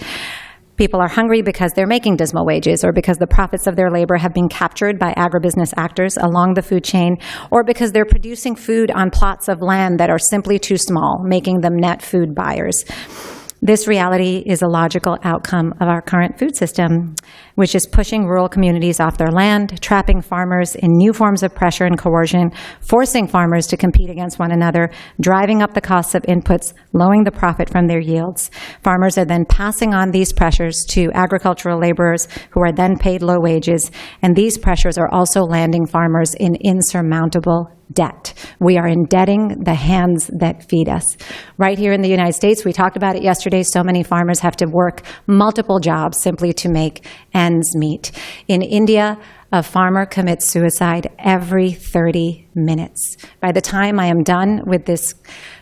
[SPEAKER 5] People are hungry because they're making dismal wages, or because the profits of their labor have been captured by agribusiness actors along the food chain, or because they're producing food on plots of land that are simply too small, making them net food buyers. This reality is a logical outcome of our current food system, which is pushing rural communities off their land, trapping farmers in new forms of pressure and coercion, forcing farmers to compete against one another, driving up the costs of inputs, lowering the profit from their yields. Farmers are then passing on these pressures to agricultural laborers, who are then paid low wages, and these pressures are also landing farmers in insurmountable debt. We are indebting the hands that feed us. Right here in the United States, we talked about it yesterday, so many farmers have to work multiple jobs simply to make ends meet. In India, a farmer commits suicide every 30 minutes. By the time I am done with this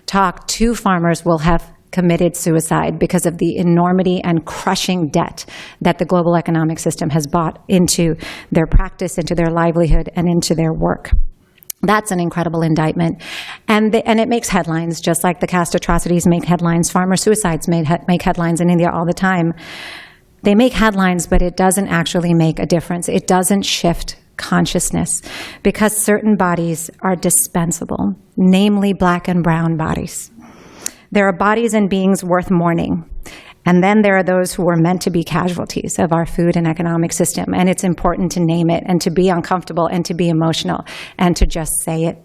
[SPEAKER 5] talk, 2 farmers will have committed suicide because of the enormity and crushing debt that the global economic system has brought into their practice, into their livelihood, and into their work. That's an incredible indictment. And it makes headlines, just like the caste atrocities make headlines. Farmer suicides make headlines in India all the time. They make headlines, but it doesn't actually make a difference. It doesn't shift consciousness, because certain bodies are dispensable, namely black and brown bodies. There are bodies and beings worth mourning. And then there are those who are meant to be casualties of our food and economic system. And it's important to name it, and to be uncomfortable, and to be emotional, and to just say it.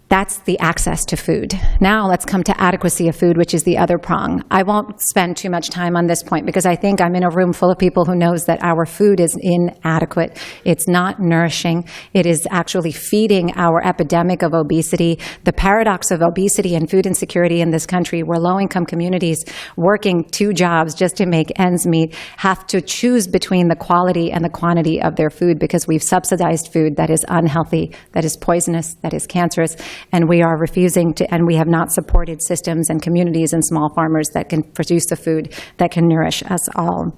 [SPEAKER 5] That's the access to food. Now let's come to adequacy of food, which is the other prong. I won't spend too much time on this point, because I think I'm in a room full of people who knows that our food is inadequate. It's not nourishing. It is actually feeding our epidemic of obesity. The paradox of obesity and food insecurity in this country, where low-income communities working 2 jobs just to make ends meet have to choose between the quality and the quantity of their food, because we've subsidized food that is unhealthy, that is poisonous, that is cancerous, and we are refusing to, and we have not supported systems and communities and small farmers that can produce the food that can nourish us all.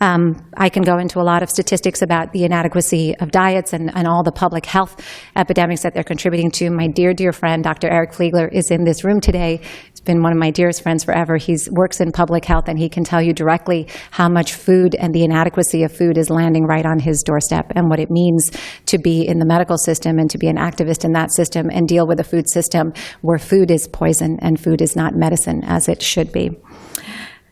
[SPEAKER 5] I can go into a lot of statistics about the inadequacy of diets and all the public health epidemics that they're contributing to. My dear, dear friend, Dr. Eric Fliegler, is in this room today. He's been one of my dearest friends forever. He works in public health, and he can tell you directly how much food and the inadequacy of food is landing right on his doorstep, and what it means to be in the medical system and to be an activist in that system and deal with a food system where food is poison and food is not medicine, as it should be.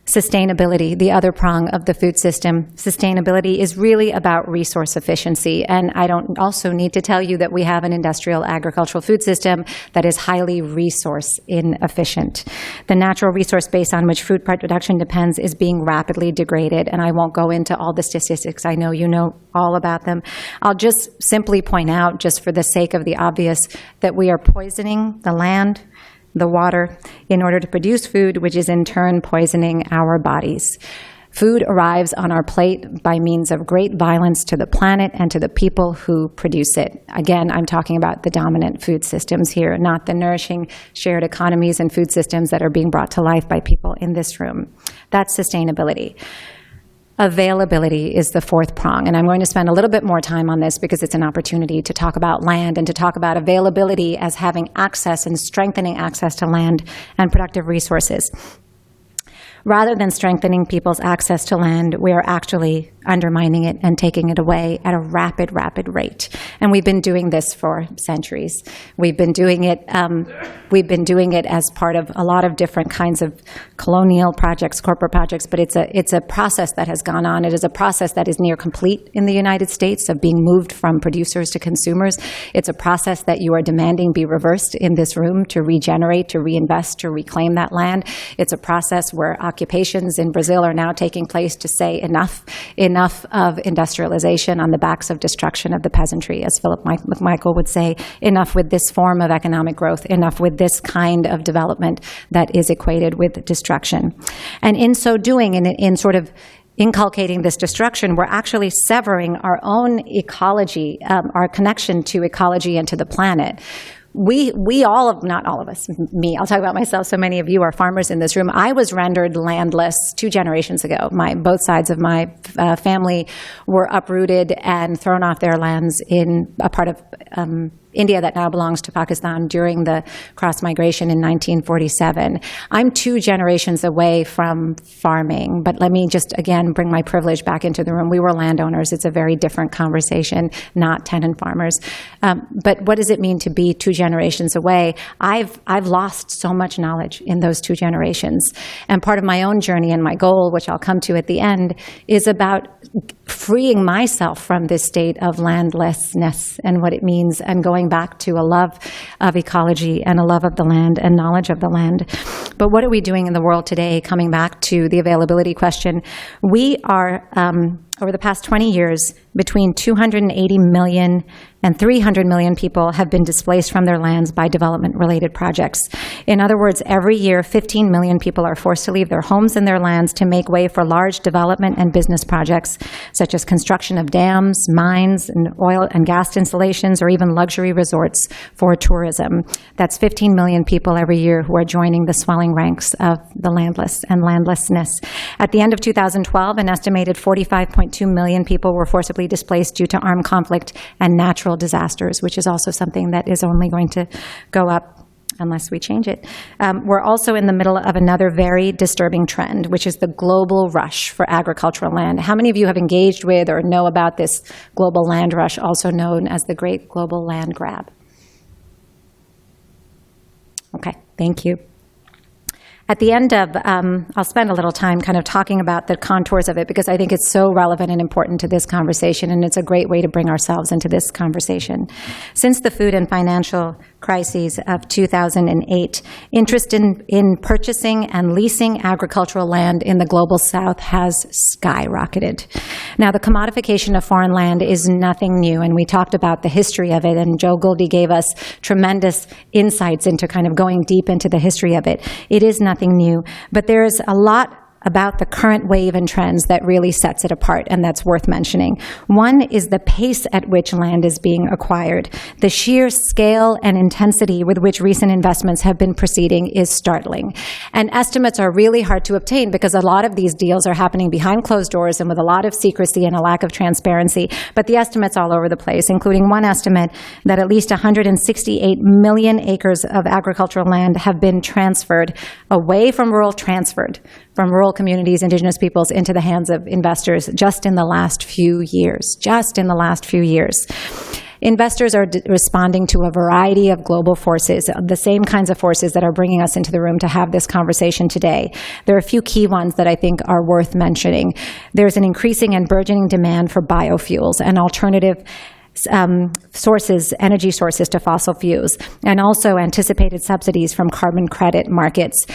[SPEAKER 5] Sustainability, the other prong of the food system. Sustainability is really about resource efficiency. And I don't also need to tell you that we have an industrial agricultural food system that is highly resource inefficient. The natural resource base on which food production depends is being rapidly degraded. And I won't go into all the statistics. I know you know all about them. I'll just simply point out, just for the sake of the obvious, that we are poisoning the land, the water, in order to produce food, which is in turn poisoning our bodies. Food arrives on our plate by means of great violence to the planet and to the people who produce it. Again, I'm talking about the dominant food systems here, not the nourishing shared economies and food systems that are being brought to life by people in this room. That's sustainability. Availability is the 4th prong, and I'm going to spend a little bit more time on this because it's an opportunity to talk about land and to talk about availability as having access and strengthening access to land and productive resources. Rather than strengthening people's access to land, we are actually undermining it and taking it away at a rapid, rapid rate. And we've been doing this for centuries. We've been doing it as part of a lot of different kinds of colonial projects, corporate projects, but it's a process that has gone on. It is a process that is near complete in the United States of being moved from producers to consumers. It's a process that you are demanding be reversed in this room to regenerate, to reinvest, to reclaim that land. It's a process where occupations in Brazil are now taking place to say enough of industrialization on the backs of destruction of the peasantry, as Philip McMichael would say, enough with this form of economic growth, enough with this kind of development that is equated with destruction. And in so doing, in sort of inculcating this destruction, we're actually severing our own ecology, our connection to ecology and to the planet. We all of, not all of us, me, I'll talk about myself, so many of you are farmers in this room. I was rendered landless 2 generations ago. Both sides of my family were uprooted and thrown off their lands in a part of India that now belongs to Pakistan during the cross-migration in 1947. I'm 2 generations away from farming, but let me just, again, bring my privilege back into the room. We were landowners. It's a very different conversation, not tenant farmers. But what does it mean to be 2 generations away? I've lost so much knowledge in those 2 generations. And part of my own journey and my goal, which I'll come to at the end, is about freeing myself from this state of landlessness and what it means, and going back to a love of ecology and a love of the land and knowledge of the land. But what are we doing in the world today? Coming back to the availability question, we are, over the past 20 years, between 280 million and 300 million people have been displaced from their lands by development-related projects. In other words, every year, 15 million people are forced to leave their homes and their lands to make way for large development and business projects, such as construction of dams, mines, and oil and gas installations, or even luxury resorts for tourism. That's 15 million people every year who are joining the swelling ranks of the landless and landlessness. At the end of 2012, an estimated 45.2 million people were forcibly displaced due to armed conflict and natural disasters, which is also something that is only going to go up unless we change it. We're also in the middle of another very disturbing trend, which is the global rush for agricultural land. How many of you have engaged with or know about this global land rush, also known as the Great Global Land Grab? Okay, thank you. At the end of, I'll spend a little time kind of talking about the contours of it, because I think it's so relevant and important to this conversation, and it's a great way to bring ourselves into this conversation. Since the food and financial crises of 2008, interest in purchasing and leasing agricultural land in the global south has skyrocketed. Now, the commodification of foreign land is nothing new, and we talked about the history of it, and Joe Goldie gave us tremendous insights into kind of going deep into the history of it. It is nothing new, but there's a lot about the current wave and trends that really sets it apart, and that's worth mentioning. One is the pace at which land is being acquired. The sheer scale and intensity with which recent investments have been proceeding is startling. And estimates are really hard to obtain because a lot of these deals are happening behind closed doors and with a lot of secrecy and a lack of transparency. But the estimates all over the place, including one estimate that at least 168 million acres of agricultural land have been transferred from rural communities, indigenous peoples, into the hands of investors just in the last few years. Investors are responding to a variety of global forces, the same kinds of forces that are bringing us into the room to have this conversation today. There are a few key ones that I think are worth mentioning. There's an increasing and burgeoning demand for biofuels and alternative energy sources to fossil fuels, and also anticipated subsidies from carbon credit markets.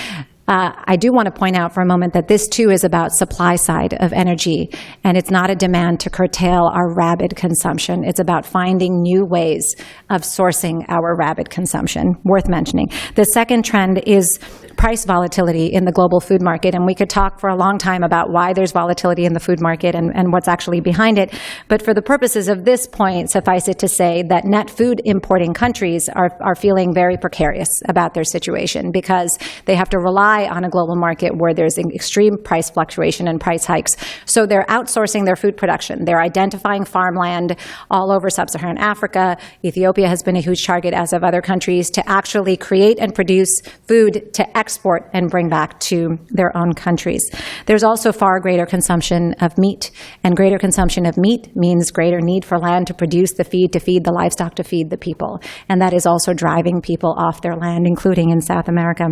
[SPEAKER 5] I do want to point out for a moment that this too is about supply side of energy, and it's not a demand to curtail our rabid consumption. It's about finding new ways of sourcing our rabid consumption, worth mentioning. The second trend is price volatility in the global food market, and we could talk for a long time about why there's volatility in the food market and what's actually behind it. But for the purposes of this point, suffice it to say that net food importing countries are feeling very precarious about their situation because they have to rely on a global market where there's extreme price fluctuation and price hikes. So they're outsourcing their food production. They're identifying farmland all over sub-Saharan Africa. Ethiopia has been a huge target, as of other countries, to actually create and produce food to export and bring back to their own countries. There's also far greater consumption of meat, and greater consumption of meat means greater need for land to produce the feed, to feed the livestock, to feed the people. And that is also driving people off their land, including in South America.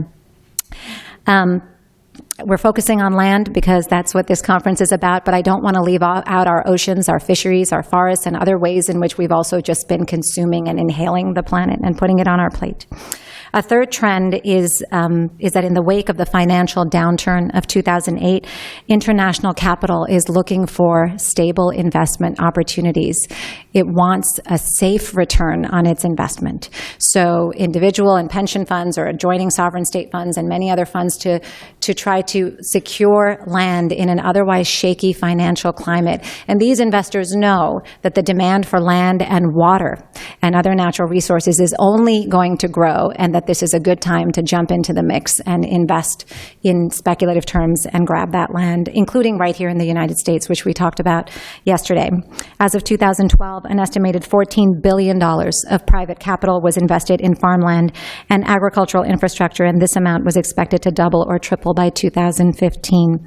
[SPEAKER 5] We're focusing on land because that's what this conference is about, but I don't want to leave out our oceans, our fisheries, our forests, and other ways in which we've also just been consuming and inhaling the planet and putting it on our plate. A third trend is that in the wake of the financial downturn of 2008, international capital is looking for stable investment opportunities. It wants a safe return on its investment. So individual and pension funds are joining sovereign state funds and many other funds to try to secure land in an otherwise shaky financial climate. And these investors know that the demand for land and water and other natural resources is only going to grow, and that this is a good time to jump into the mix and invest in speculative terms and grab that land, including right here in the United States, which we talked about yesterday. As of 2012, an estimated $14 billion of private capital was invested in farmland and agricultural infrastructure, and this amount was expected to double or triple by 2015.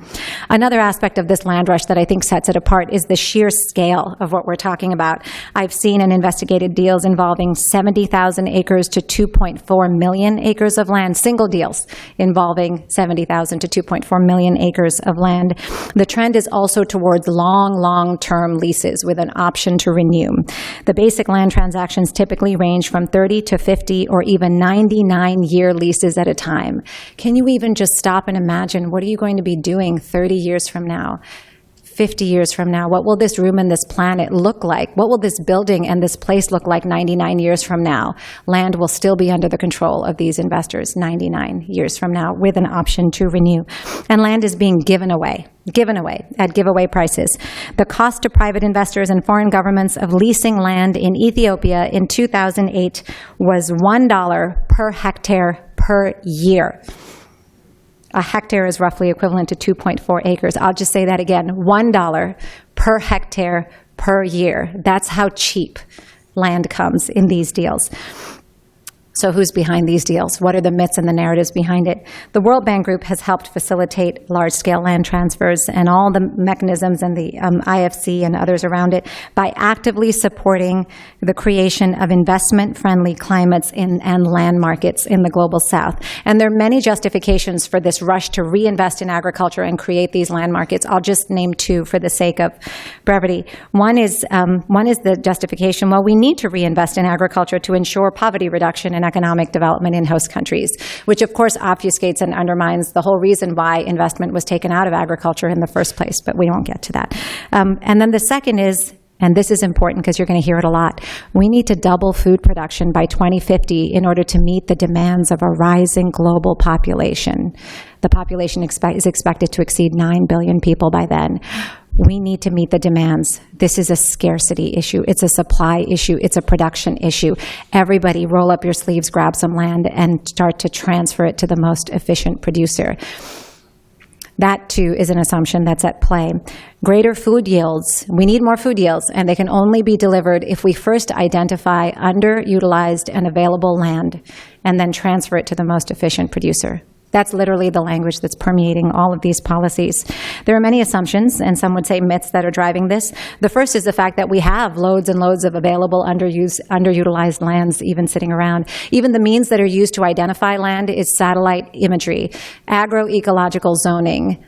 [SPEAKER 5] Another aspect of this land rush that I think sets it apart is the sheer scale of what we're talking about. I've seen and investigated deals involving 70,000 acres to 2.4 million acres of land, single deals involving 70,000 to 2.4 million acres of land. The trend is also towards long-term leases with an option to renew. The basic land transactions typically range from 30 to 50 or even 99-year leases at a time. Can you even just stop and imagine, what are you going to be doing 30 years from now? 50 years from now? What will this room and this planet look like? What will this building and this place look like 99 years from now? Land will still be under the control of these investors 99 years from now with an option to renew. And land is being given away at giveaway prices. The cost to private investors and foreign governments of leasing land in Ethiopia in 2008 was $1 per hectare per year. A hectare is roughly equivalent to 2.4 acres. I'll just say that again, $1 per hectare per year. That's how cheap land comes in these deals. So who's behind these deals? What are the myths and the narratives behind it? The World Bank Group has helped facilitate large-scale land transfers and all the mechanisms and the IFC and others around it by actively supporting the creation of investment-friendly climates and land markets in the Global South. And there are many justifications for this rush to reinvest in agriculture and create these land markets. I'll just name two for the sake of brevity. One is the justification, well, we need to reinvest in agriculture to ensure poverty reduction and economic development in host countries, which of course obfuscates and undermines the whole reason why investment was taken out of agriculture in the first place, but we won't get to that. And then the second is, and this is important because you're going to hear it a lot, we need to double food production by 2050 in order to meet the demands of a rising global population. The population is expected to exceed 9 billion people by then. We need to meet the demands. This is a scarcity issue. It's a supply issue. It's a production issue. Everybody roll up your sleeves, grab some land, and start to transfer it to the most efficient producer. That, too, is an assumption that's at play. Greater food yields. We need more food yields, and they can only be delivered if we first identify underutilized and available land and then transfer it to the most efficient producer. That's literally the language that's permeating all of these policies. There are many assumptions, and some would say myths, that are driving this. The first is the fact that we have loads and loads of available underutilized lands even sitting around. Even the means that are used to identify land is satellite imagery, agroecological zoning.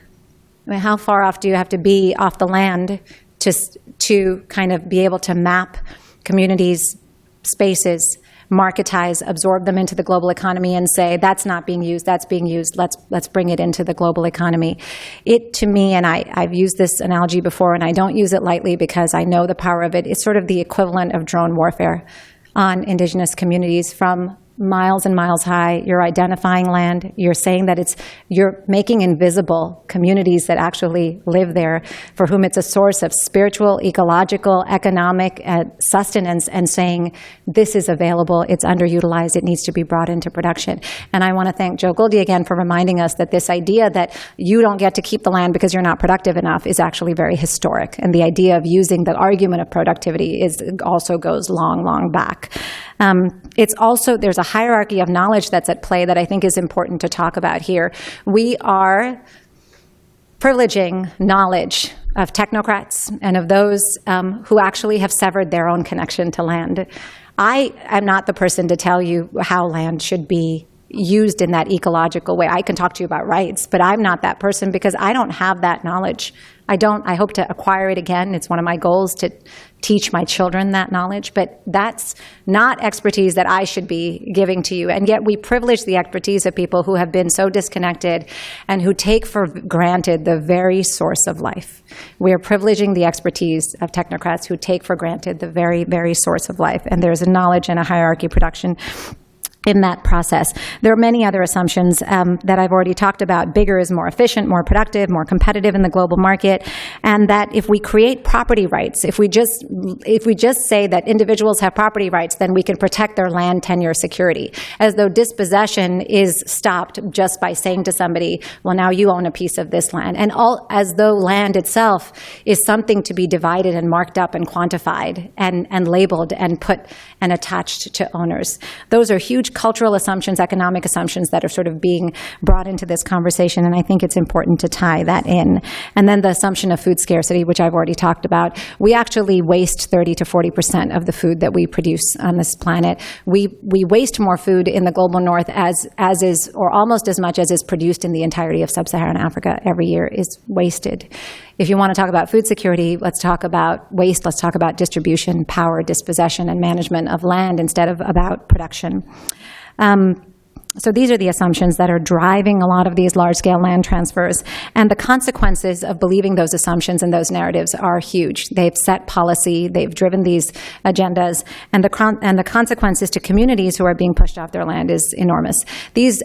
[SPEAKER 5] I mean, how far off do you have to be off the land to kind of be able to map communities, spaces, marketize, absorb them into the global economy and say, that's not being used, that's being used, let's bring it into the global economy. It, to me, and I've used this analogy before, and I don't use it lightly because I know the power of it, it's sort of the equivalent of drone warfare on indigenous communities from miles and miles high. You're identifying land. You're saying that you're making invisible communities that actually live there, for whom it's a source of spiritual, ecological, economic sustenance, and saying, this is available, it's underutilized, it needs to be brought into production. And I want to thank Joe Goldie again for reminding us that this idea that you don't get to keep the land because you're not productive enough is actually very historic. And the idea of using the argument of productivity also goes long, long back. It's also, there's a hierarchy of knowledge that's at play that I think is important to talk about here. We are privileging knowledge of technocrats and of those who actually have severed their own connection to land. I am not the person to tell you how land should be used in that ecological way. I can talk to you about rights, but I'm not that person because I don't have that knowledge. I hope to acquire it again. It's one of my goals to teach my children that knowledge, but that's not expertise that I should be giving to you. And yet we privilege the expertise of people who have been so disconnected and who take for granted the very source of life. We are privileging the expertise of technocrats who take for granted the very, very source of life. And there's a knowledge and a hierarchy production in that process. There are many other assumptions that I've already talked about. Bigger is more efficient, more productive, more competitive in the global market, and that if we create property rights, if we just say that individuals have property rights, then we can protect their land tenure security, as though dispossession is stopped just by saying to somebody, well, now you own a piece of this land, and all as though land itself is something to be divided and marked up and quantified and labeled and put and attached to owners. Those are huge cultural assumptions, economic assumptions that are sort of being brought into this conversation, and I think it's important to tie that in. And then the assumption of food scarcity, which I've already talked about. We actually waste 30 to 40% of the food that we produce on this planet. We waste more food in the global north as is, or almost as much as is produced in the entirety of sub-Saharan Africa every year is wasted. If you want to talk about food security, let's talk about waste, let's talk about distribution, power, dispossession, and management of land instead of about production. So these are the assumptions that are driving a lot of these large-scale land transfers, and the consequences of believing those assumptions and those narratives are huge. They've set policy, they've driven these agendas, and the consequences to communities who are being pushed off their land is enormous. These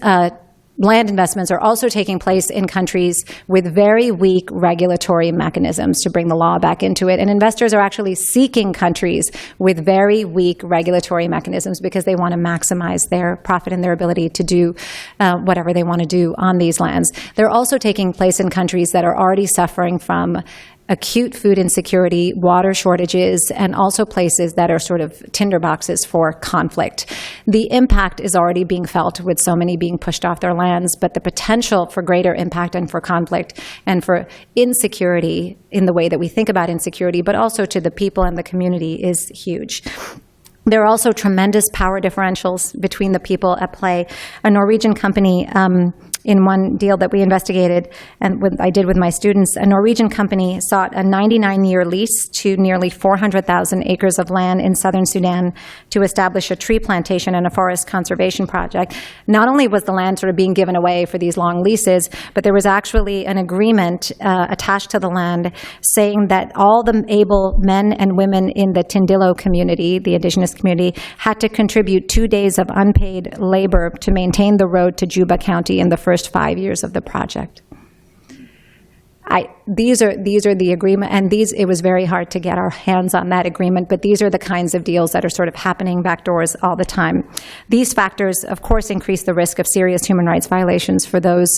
[SPEAKER 5] land investments are also taking place in countries with very weak regulatory mechanisms to bring the law back into it. And investors are actually seeking countries with very weak regulatory mechanisms because they want to maximize their profit and their ability to do whatever they want to do on these lands. They're also taking place in countries that are already suffering from acute food insecurity, water shortages, and also places that are sort of tinderboxes for conflict. The impact is already being felt with so many being pushed off their lands, but the potential for greater impact and for conflict and for insecurity in the way that we think about insecurity, but also to the people and the community is huge. There are also tremendous power differentials between the people at play. A Norwegian company, in one deal that we investigated and I did with my students, a Norwegian company sought a 99-year lease to nearly 400,000 acres of land in southern Sudan to establish a tree plantation and a forest conservation project. Not only was the land sort of being given away for these long leases, but there was actually an agreement attached to the land saying that all the able men and women in the Tindilo community, the indigenous community, had to contribute 2 days of unpaid labor to maintain the road to Juba County in the first 5 years of the project. These are the agreement, and it was very hard to get our hands on that agreement, but these are the kinds of deals that are sort of happening backdoors all the time. These factors, of course, increase the risk of serious human rights violations for those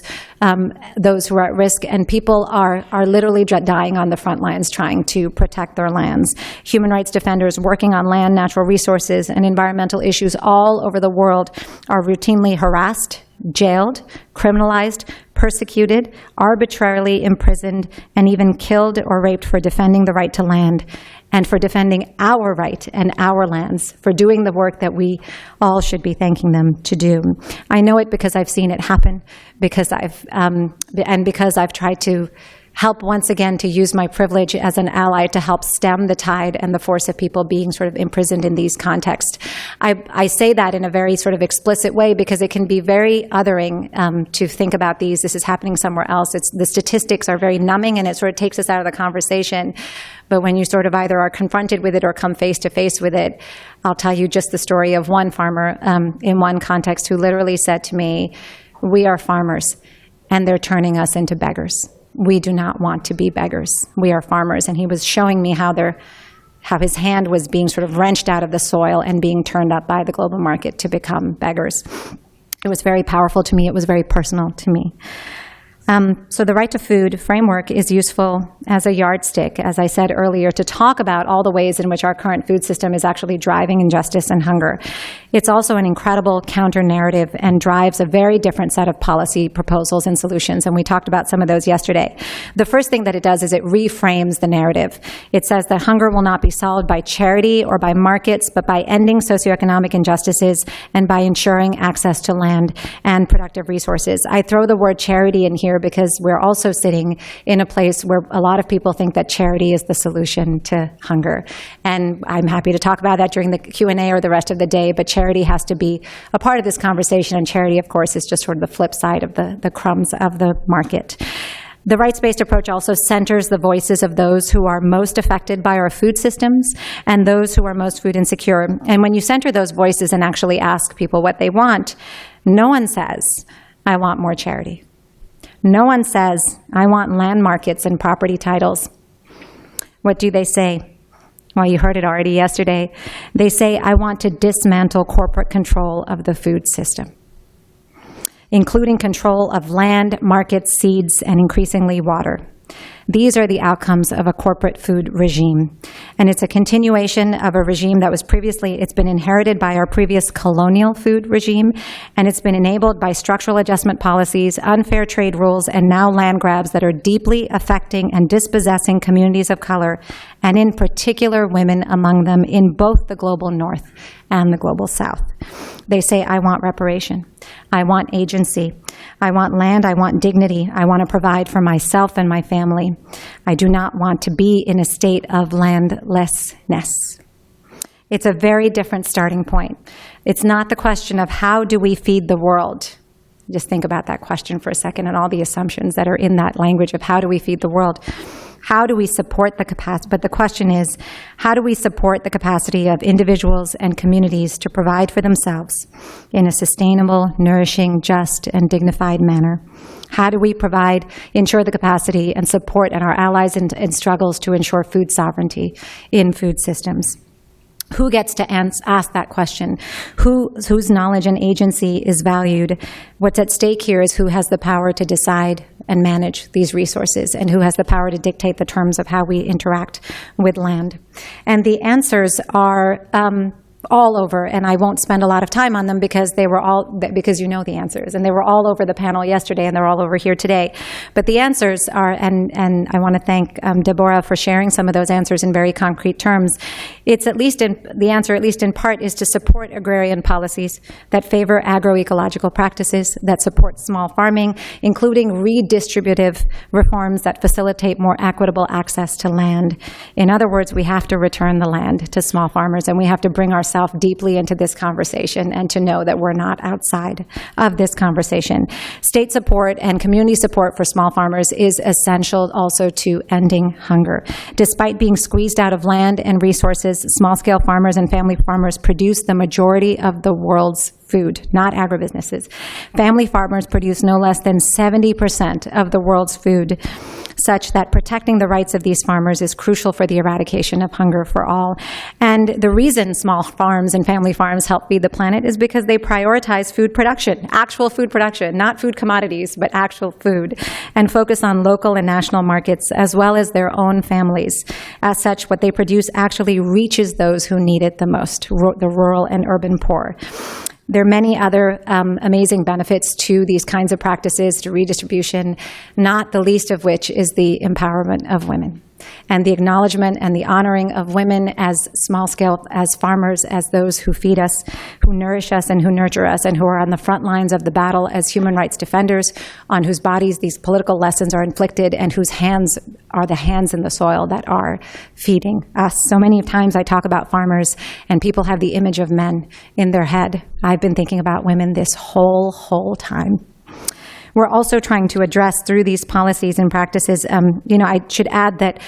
[SPEAKER 5] who are at risk, and people are literally dying on the front lines trying to protect their lands. Human rights defenders working on land, natural resources, and environmental issues all over the world are routinely harassed, jailed, criminalized, persecuted, arbitrarily imprisoned, and even killed or raped for defending the right to land and for defending our right and our lands, for doing the work that we all should be thanking them to do. I know it because I've seen it happen, because I've tried to help once again to use my privilege as an ally to help stem the tide and the force of people being sort of imprisoned in these contexts. I say that in a very sort of explicit way because it can be very othering to think about these. This is happening somewhere else. The statistics are very numbing and it sort of takes us out of the conversation. But when you sort of either are confronted with it or come face to face with it, I'll tell you just the story of one farmer in one context who literally said to me, "We are farmers and they're turning us into beggars. We do not want to be beggars. We are farmers." And he was showing me how his hand was being sort of wrenched out of the soil and being turned up by the global market to become beggars. It was very powerful to me. It was very personal to me. So the right to food framework is useful as a yardstick, as I said earlier, to talk about all the ways in which our current food system is actually driving injustice and hunger. It's also an incredible counter-narrative and drives a very different set of policy proposals and solutions, and we talked about some of those yesterday. The first thing that it does is it reframes the narrative. It says that hunger will not be solved by charity or by markets, but by ending socioeconomic injustices and by ensuring access to land and productive resources. I throw the word charity in here because we're also sitting in a place where a lot of people think that charity is the solution to hunger. And I'm happy to talk about that during the Q&A or the rest of the day, but charity has to be a part of this conversation, and charity, of course, is just sort of the flip side of the crumbs of the market. The rights-based approach also centers the voices of those who are most affected by our food systems and those who are most food insecure. And when you center those voices and actually ask people what they want, no one says, I want more charity. No one says, I want land markets and property titles. What do they say? Well, you heard it already yesterday. They say, I want to dismantle corporate control of the food system, including control of land, markets, seeds, and increasingly water. These are the outcomes of a corporate food regime. And it's a continuation of a regime that was it's been inherited by our previous colonial food regime, and it's been enabled by structural adjustment policies, unfair trade rules, and now land grabs that are deeply affecting and dispossessing communities of color, and in particular women among them in both the global north and the global south. They say, I want reparation. I want agency. I want land. I want dignity. I want to provide for myself and my family. I do not want to be in a state of landlessness. It's a very different starting point. It's not the question of how do we feed the world. Just think about that question for a second and all the assumptions that are in that language of how do we feed the world. How do we support the capacity? But the question is, how do we support the capacity of individuals and communities to provide for themselves in a sustainable, nourishing, just, and dignified manner? How do we ensure the capacity and support and our allies in struggles to ensure food sovereignty in food systems? Who gets to ask that question? Whose knowledge and agency is valued? What's at stake here is who has the power to decide and manage these resources, and who has the power to dictate the terms of how we interact with land. And the answers are all over, and I won't spend a lot of time on them because you know the answers, and they were all over the panel yesterday, and they're all over here today. But the answers are, and I want to thank Deborah for sharing some of those answers in very concrete terms. The answer, at least in part, is to support agrarian policies that favor agroecological practices, that support small farming, including redistributive reforms that facilitate more equitable access to land. In other words, we have to return the land to small farmers, and we have to bring ourselves deeply into this conversation and to know that we're not outside of this conversation. State support and community support for small farmers is essential also to ending hunger. Despite being squeezed out of land and resources, small-scale farmers and family farmers produce the majority of the world's food, not agribusinesses. Family farmers produce no less than 70% of the world's food, such that protecting the rights of these farmers is crucial for the eradication of hunger for all. And the reason small farms and family farms help feed the planet is because they prioritize food production, actual food production, not food commodities, but actual food, and focus on local and national markets as well as their own families. As such, what they produce actually reaches those who need it the most, the rural and urban poor. There are many other amazing benefits to these kinds of practices, to redistribution, not the least of which is the empowerment of women and the acknowledgement and the honoring of women as small-scale, as farmers, as those who feed us, who nourish us and who nurture us, and who are on the front lines of the battle as human rights defenders, on whose bodies these political lessons are inflicted, and whose hands are the hands in the soil that are feeding us. So many times I talk about farmers, and people have the image of men in their head. I've been thinking about women this whole time. We're also trying to address through these policies and practices, I should add that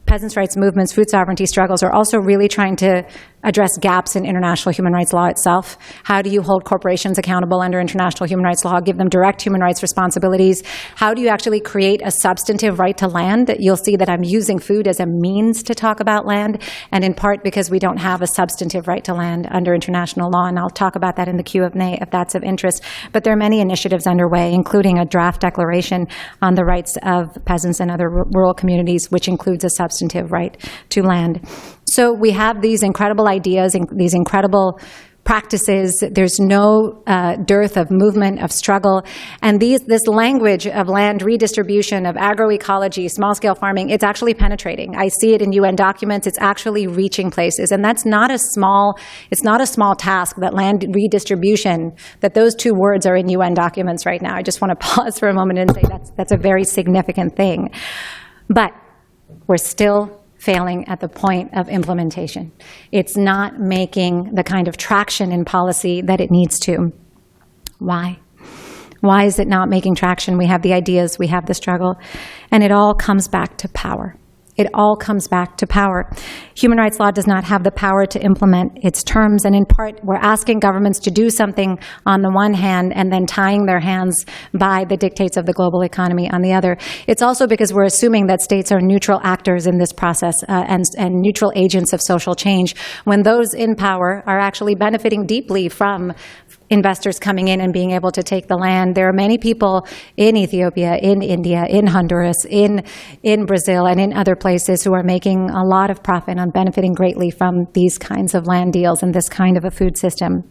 [SPEAKER 5] peasants' rights movements, food sovereignty struggles are also really trying to address gaps in international human rights law itself. How do you hold corporations accountable under international human rights law, give them direct human rights responsibilities? How do you actually create a substantive right to land? You'll see that I'm using food as a means to talk about land, and in part because we don't have a substantive right to land under international law, and I'll talk about that in the Q&A if that's of interest. But there are many initiatives underway, including a draft declaration on the rights of peasants and other rural communities, which includes a substantive right to land. So we have these incredible ideas, these incredible practices. There's no dearth of movement, of struggle. And this language of land redistribution, of agroecology, small-scale farming, it's actually penetrating. I see it in UN documents. It's actually reaching places. And that's not a small task, that land redistribution, that those two words are in UN documents right now. I just want to pause for a moment and say that's a very significant thing. But we're still failing at the point of implementation. It's not making the kind of traction in policy that it needs to. Why? Why is it not making traction? We have the ideas, we have the struggle, and it all comes back to power. It all comes back to power. Human rights law does not have the power to implement its terms, and in part, we're asking governments to do something on the one hand and then tying their hands by the dictates of the global economy on the other. It's also because we're assuming that states are neutral actors in this process and neutral agents of social change, when those in power are actually benefiting deeply from investors coming in and being able to take the land. There are many people in Ethiopia, in India, in Honduras, in Brazil, and in other places who are making a lot of profit and benefiting greatly from these kinds of land deals and this kind of a food system.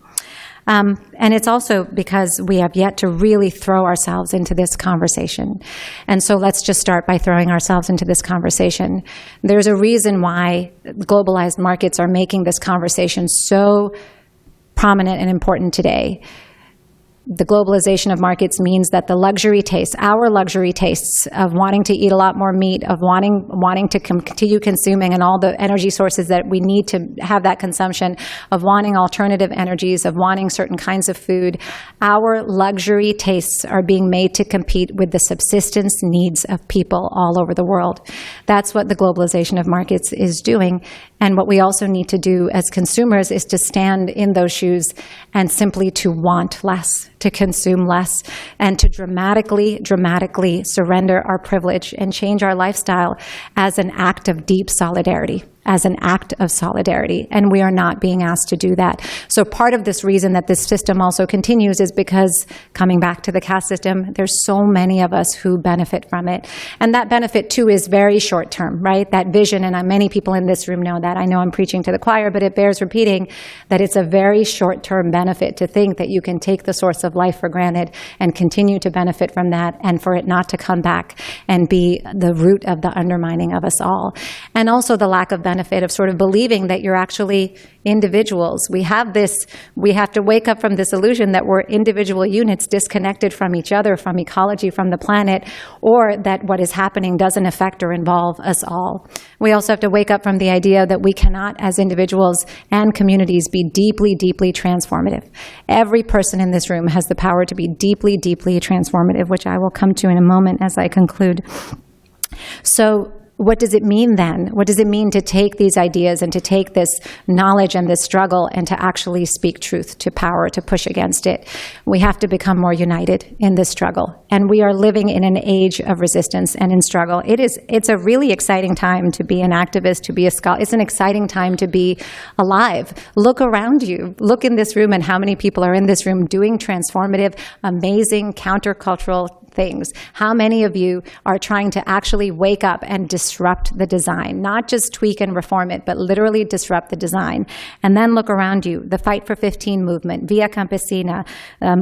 [SPEAKER 5] And it's also because we have yet to really throw ourselves into this conversation. And so let's just start by throwing ourselves into this conversation. There's a reason why globalized markets are making this conversation so prominent and important today. The globalization of markets means that the luxury tastes, our luxury tastes of wanting to eat a lot more meat, of wanting to continue consuming and all the energy sources that we need to have that consumption, of wanting alternative energies, of wanting certain kinds of food, our luxury tastes are being made to compete with the subsistence needs of people all over the world. That's what the globalization of markets is doing. And what we also need to do as consumers is to stand in those shoes and simply to want less, to consume less, and to dramatically surrender our privilege and change our lifestyle as an act of deep solidarity. As an act of solidarity, and we are not being asked to do that. So part of this reason that this system also continues is because, coming back to the caste system, there's so many of us who benefit from it. And that benefit, too, is very short-term, right? That vision, and many people in this room know that. I know I'm preaching to the choir, but it bears repeating that it's a very short-term benefit to think that you can take the source of life for granted and continue to benefit from that, and for it not to come back and be the root of the undermining of us all. And also the lack of benefit of sort of believing that you're actually individuals. We have to wake up from this illusion that we're individual units disconnected from each other, from ecology, from the planet, or that what is happening doesn't affect or involve us all. We also have to wake up from the idea that we cannot, as individuals and communities, be deeply transformative. Every person in this room has the power to be deeply transformative, which I will come to in a moment as I conclude. So, what does it mean then? What does it mean to take these ideas and to take this knowledge and this struggle and to actually speak truth to power, to push against it? We have to become more united in this struggle. And we are living in an age of resistance and in struggle. It's a really exciting time to be an activist, to be a scholar. It's an exciting time to be alive. Look around you. Look in this room and how many people are in this room doing transformative, amazing, countercultural things. How many of you are trying to actually wake up and disrupt the design, not just tweak and reform it, but literally disrupt the design? And then look around you, the Fight for 15 movement, Via Campesina,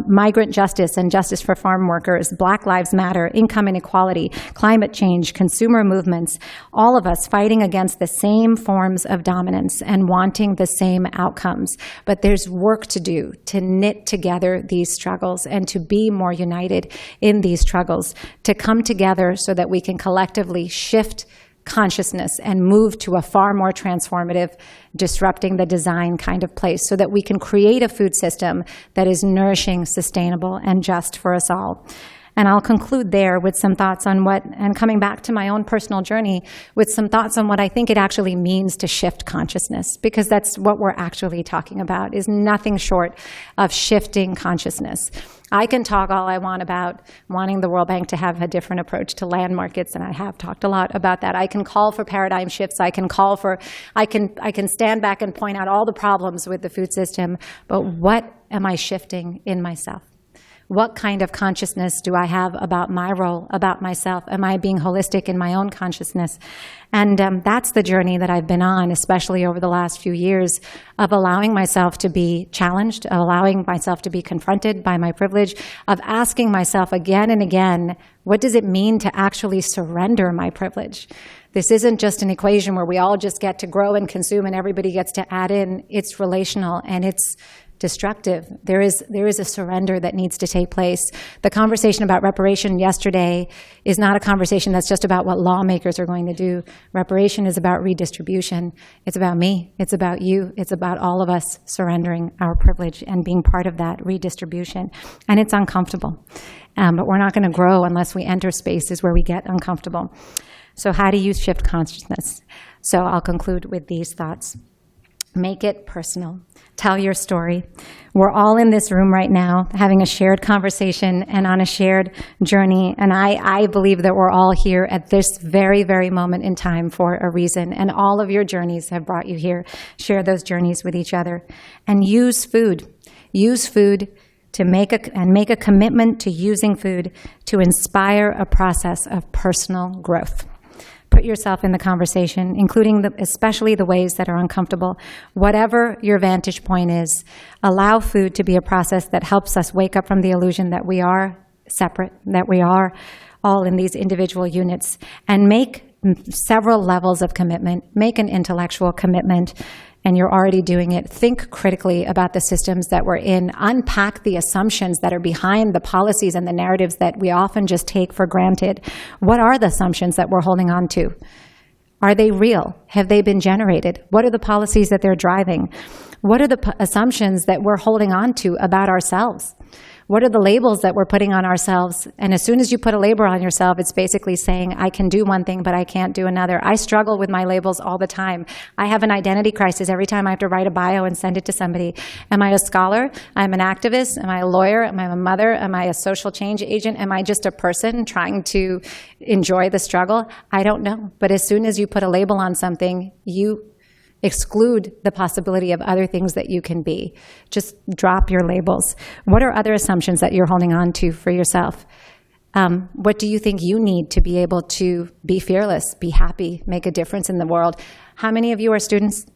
[SPEAKER 5] migrant justice and justice for farm workers, Black Lives Matter, income inequality, climate change, consumer movements, all of us fighting against the same forms of dominance and wanting the same outcomes. But there's work to do to knit together these struggles and to be more united in these struggles, to come together so that we can collectively shift consciousness and move to a far more transformative, disrupting the design kind of place, so that we can create a food system that is nourishing, sustainable, and just for us all. And I'll conclude there with some thoughts on and coming back to my own personal journey, with some thoughts on what I think it actually means to shift consciousness, because that's what we're actually talking about, is nothing short of shifting consciousness. I can talk all I want about wanting the World Bank to have a different approach to land markets, and I have talked a lot about that. I can call for paradigm shifts. I can stand back and point out all the problems with the food system, but what am I shifting in myself? What kind of consciousness do I have about my role, about myself? Am I being holistic in my own consciousness? And that's the journey that I've been on, especially over the last few years, of allowing myself to be challenged, of allowing myself to be confronted by my privilege, of asking myself again and again, what does it mean to actually surrender my privilege? This isn't just an equation where we all just get to grow and consume and everybody gets to add in. It's relational and it's destructive. There is a surrender that needs to take place. The conversation about reparation yesterday is not a conversation that's just about what lawmakers are going to do. Reparation is about redistribution. It's about me. It's about you. It's about all of us surrendering our privilege and being part of that redistribution. And it's uncomfortable. But we're not going to grow unless we enter spaces where we get uncomfortable. So how do you shift consciousness? So I'll conclude with these thoughts. Make it personal. Tell your story. We're all in this room right now having a shared conversation and on a shared journey. And I believe that we're all here at this very, very moment in time for a reason. And all of your journeys have brought you here. Share those journeys with each other. And use food. Use food to make a commitment to using food to inspire a process of personal growth. Put yourself in the conversation, including especially the ways that are uncomfortable. Whatever your vantage point is, allow food to be a process that helps us wake up from the illusion that we are separate, that we are all in these individual units, and make several levels of commitment. Make an intellectual commitment, and you're already doing it. Think critically about the systems that we're in. Unpack the assumptions that are behind the policies and the narratives that we often just take for granted. What are the assumptions that we're holding on to? Are they real? Have they been generated? What are the policies that they're driving? What are the assumptions that we're holding on to about ourselves? What are the labels that we're putting on ourselves? And as soon as you put a label on yourself, it's basically saying, I can do one thing, but I can't do another. I struggle with my labels all the time. I have an identity crisis every time I have to write a bio and send it to somebody. Am I a scholar? I'm an activist? Am I a lawyer? Am I a mother? Am I a social change agent? Am I just a person trying to enjoy the struggle? I don't know. But as soon as you put a label on something, you exclude the possibility of other things that you can be. Just drop your labels. What are other assumptions that you're holding on to for yourself? What do you think you need to be able to be fearless, be happy, make a difference in the world? How many of you are students?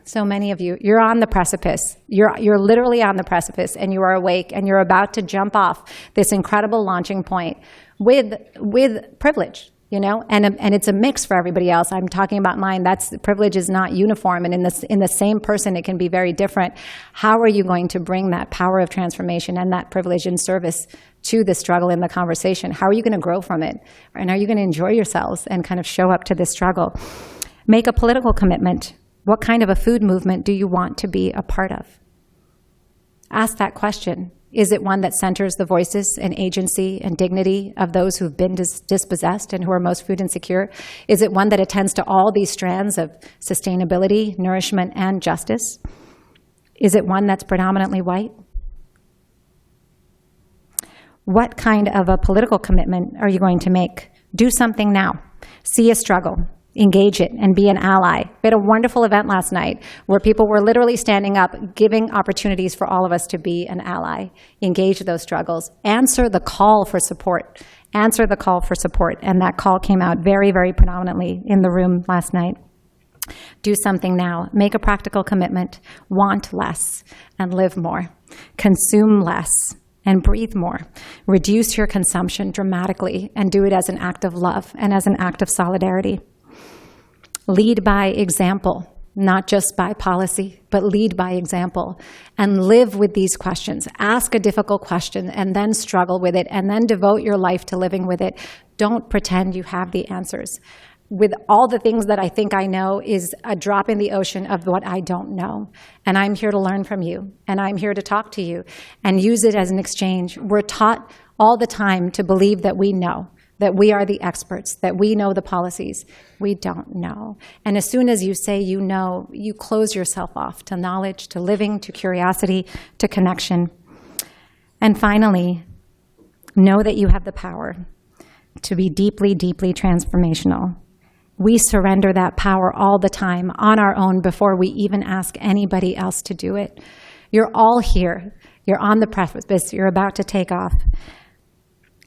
[SPEAKER 5] So many of you. You're on the precipice. You're literally on the precipice, and you are awake, and you're about to jump off this incredible launching point with privilege. You know, and it's a mix for everybody else. I'm talking about mine. Privilege is not uniform, and in the same person, it can be very different. How are you going to bring that power of transformation and that privilege in service to the struggle in the conversation? How are you going to grow from it? And are you going to enjoy yourselves and kind of show up to this struggle? Make a political commitment. What kind of a food movement do you want to be a part of? Ask that question. Is it one that centers the voices and agency and dignity of those who've been dispossessed and who are most food insecure? Is it one that attends to all these strands of sustainability, nourishment, and justice? Is it one that's predominantly white? What kind of a political commitment are you going to make? Do something now. See a struggle. Engage it and be an ally. We had a wonderful event last night where people were literally standing up, giving opportunities for all of us to be an ally. Engage those struggles. Answer the call for support. Answer the call for support. And that call came out very, very predominantly in the room last night. Do something now. Make a practical commitment. Want less and live more. Consume less and breathe more. Reduce your consumption dramatically and do it as an act of love and as an act of solidarity. Lead by example, not just by policy, but lead by example, and live with these questions. Ask a difficult question and then struggle with it and then devote your life to living with it. Don't pretend you have the answers. with all the things that I think I know is a drop in the ocean of what I don't know. And I'm here to learn from you, and I'm here to talk to you and use it as an exchange. We're taught all the time to believe that we know, that we are the experts, that we know the policies. We don't know. And as soon as you say you know, you close yourself off to knowledge, to living, to curiosity, to connection. And finally, know that you have the power to be deeply, deeply transformational. We surrender that power all the time on our own before we even ask anybody else to do it. You're all here. You're on the precipice. You're about to take off.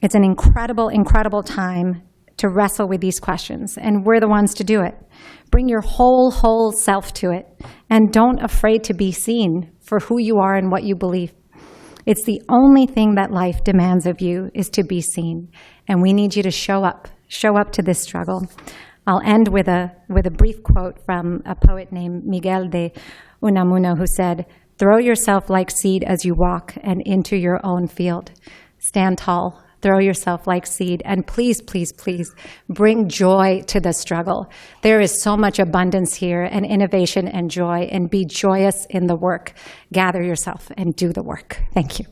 [SPEAKER 5] It's an incredible, incredible time to wrestle with these questions, and we're the ones to do it. Bring your whole self to it, and don't afraid to be seen for who you are and what you believe. It's the only thing that life demands of you is to be seen, and we need you to show up to this struggle. I'll end with a brief quote from a poet named Miguel de Unamuno, who said, "Throw yourself like seed as you walk and into your own field. Stand tall, throw yourself like seed, and please, please, please bring joy to the struggle. There is so much abundance here and innovation and joy, and be joyous in the work. Gather yourself and do the work." Thank you.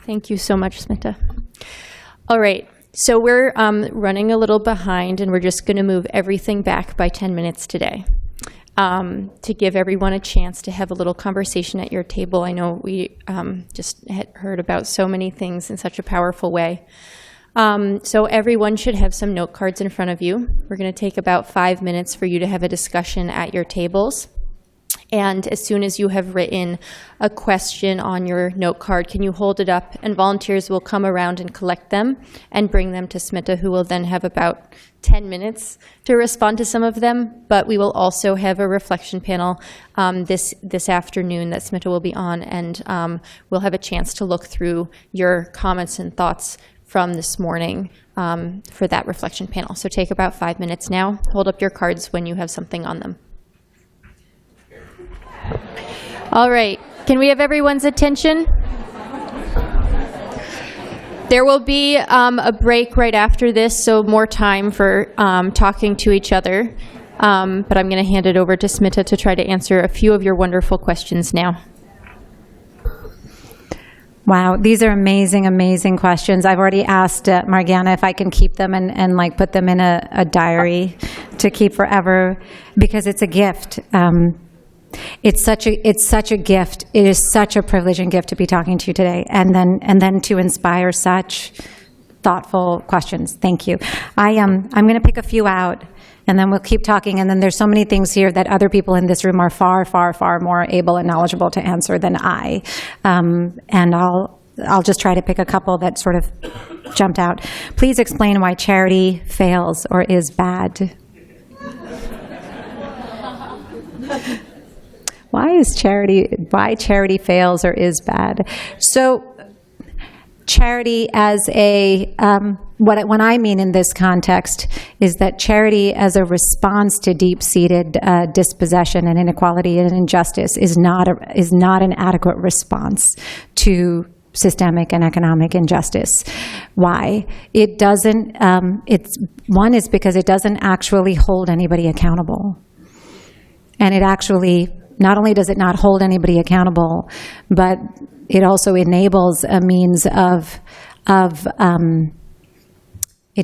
[SPEAKER 4] Thank you so much, Smita. All right, so we're running a little behind, and we're just going to move everything back by 10 minutes today to give everyone a chance to have a little conversation at your table. I know we just had heard about so many things in such a powerful way. So everyone should have some note cards in front of you. We're going to take about 5 minutes for you to have a discussion at your tables. And as soon as you have written a question on your note card, can you hold it up? And volunteers will come around and collect them and bring them to Smita, who will then have about 10 minutes to respond to some of them. But we will also have a reflection panel this afternoon that Smita will be on, and we'll have a chance to look through your comments and thoughts from this morning for that reflection panel. So take about 5 minutes now. Hold up your cards when you have something on them. All right, can we have everyone's attention? There will be a break right after this, so more time for talking to each other. But I'm going to hand it over to Smita to try to answer a few of your wonderful questions now.
[SPEAKER 5] Wow, these are amazing, amazing questions. I've already asked Margiana if I can keep them and like put them in a diary to keep forever, because it's a gift. It's such a gift. It is such a privilege and gift to be talking to you today, and then to inspire such thoughtful questions. Thank you. I'm going to pick a few out, and then we'll keep talking. And then there's so many things here that other people in this room are far, far, far more able and knowledgeable to answer than I. And I'll just try to pick a couple that sort of jumped out. Please explain why charity fails or is bad. Why charity fails or is bad? So charity as what I mean in this context is that charity as a response to deep-seated dispossession and inequality and injustice is not an adequate response to systemic and economic injustice. Why? It doesn't, one is because it doesn't actually hold anybody accountable. And it actually, not only does it not hold anybody accountable, but it also enables a means it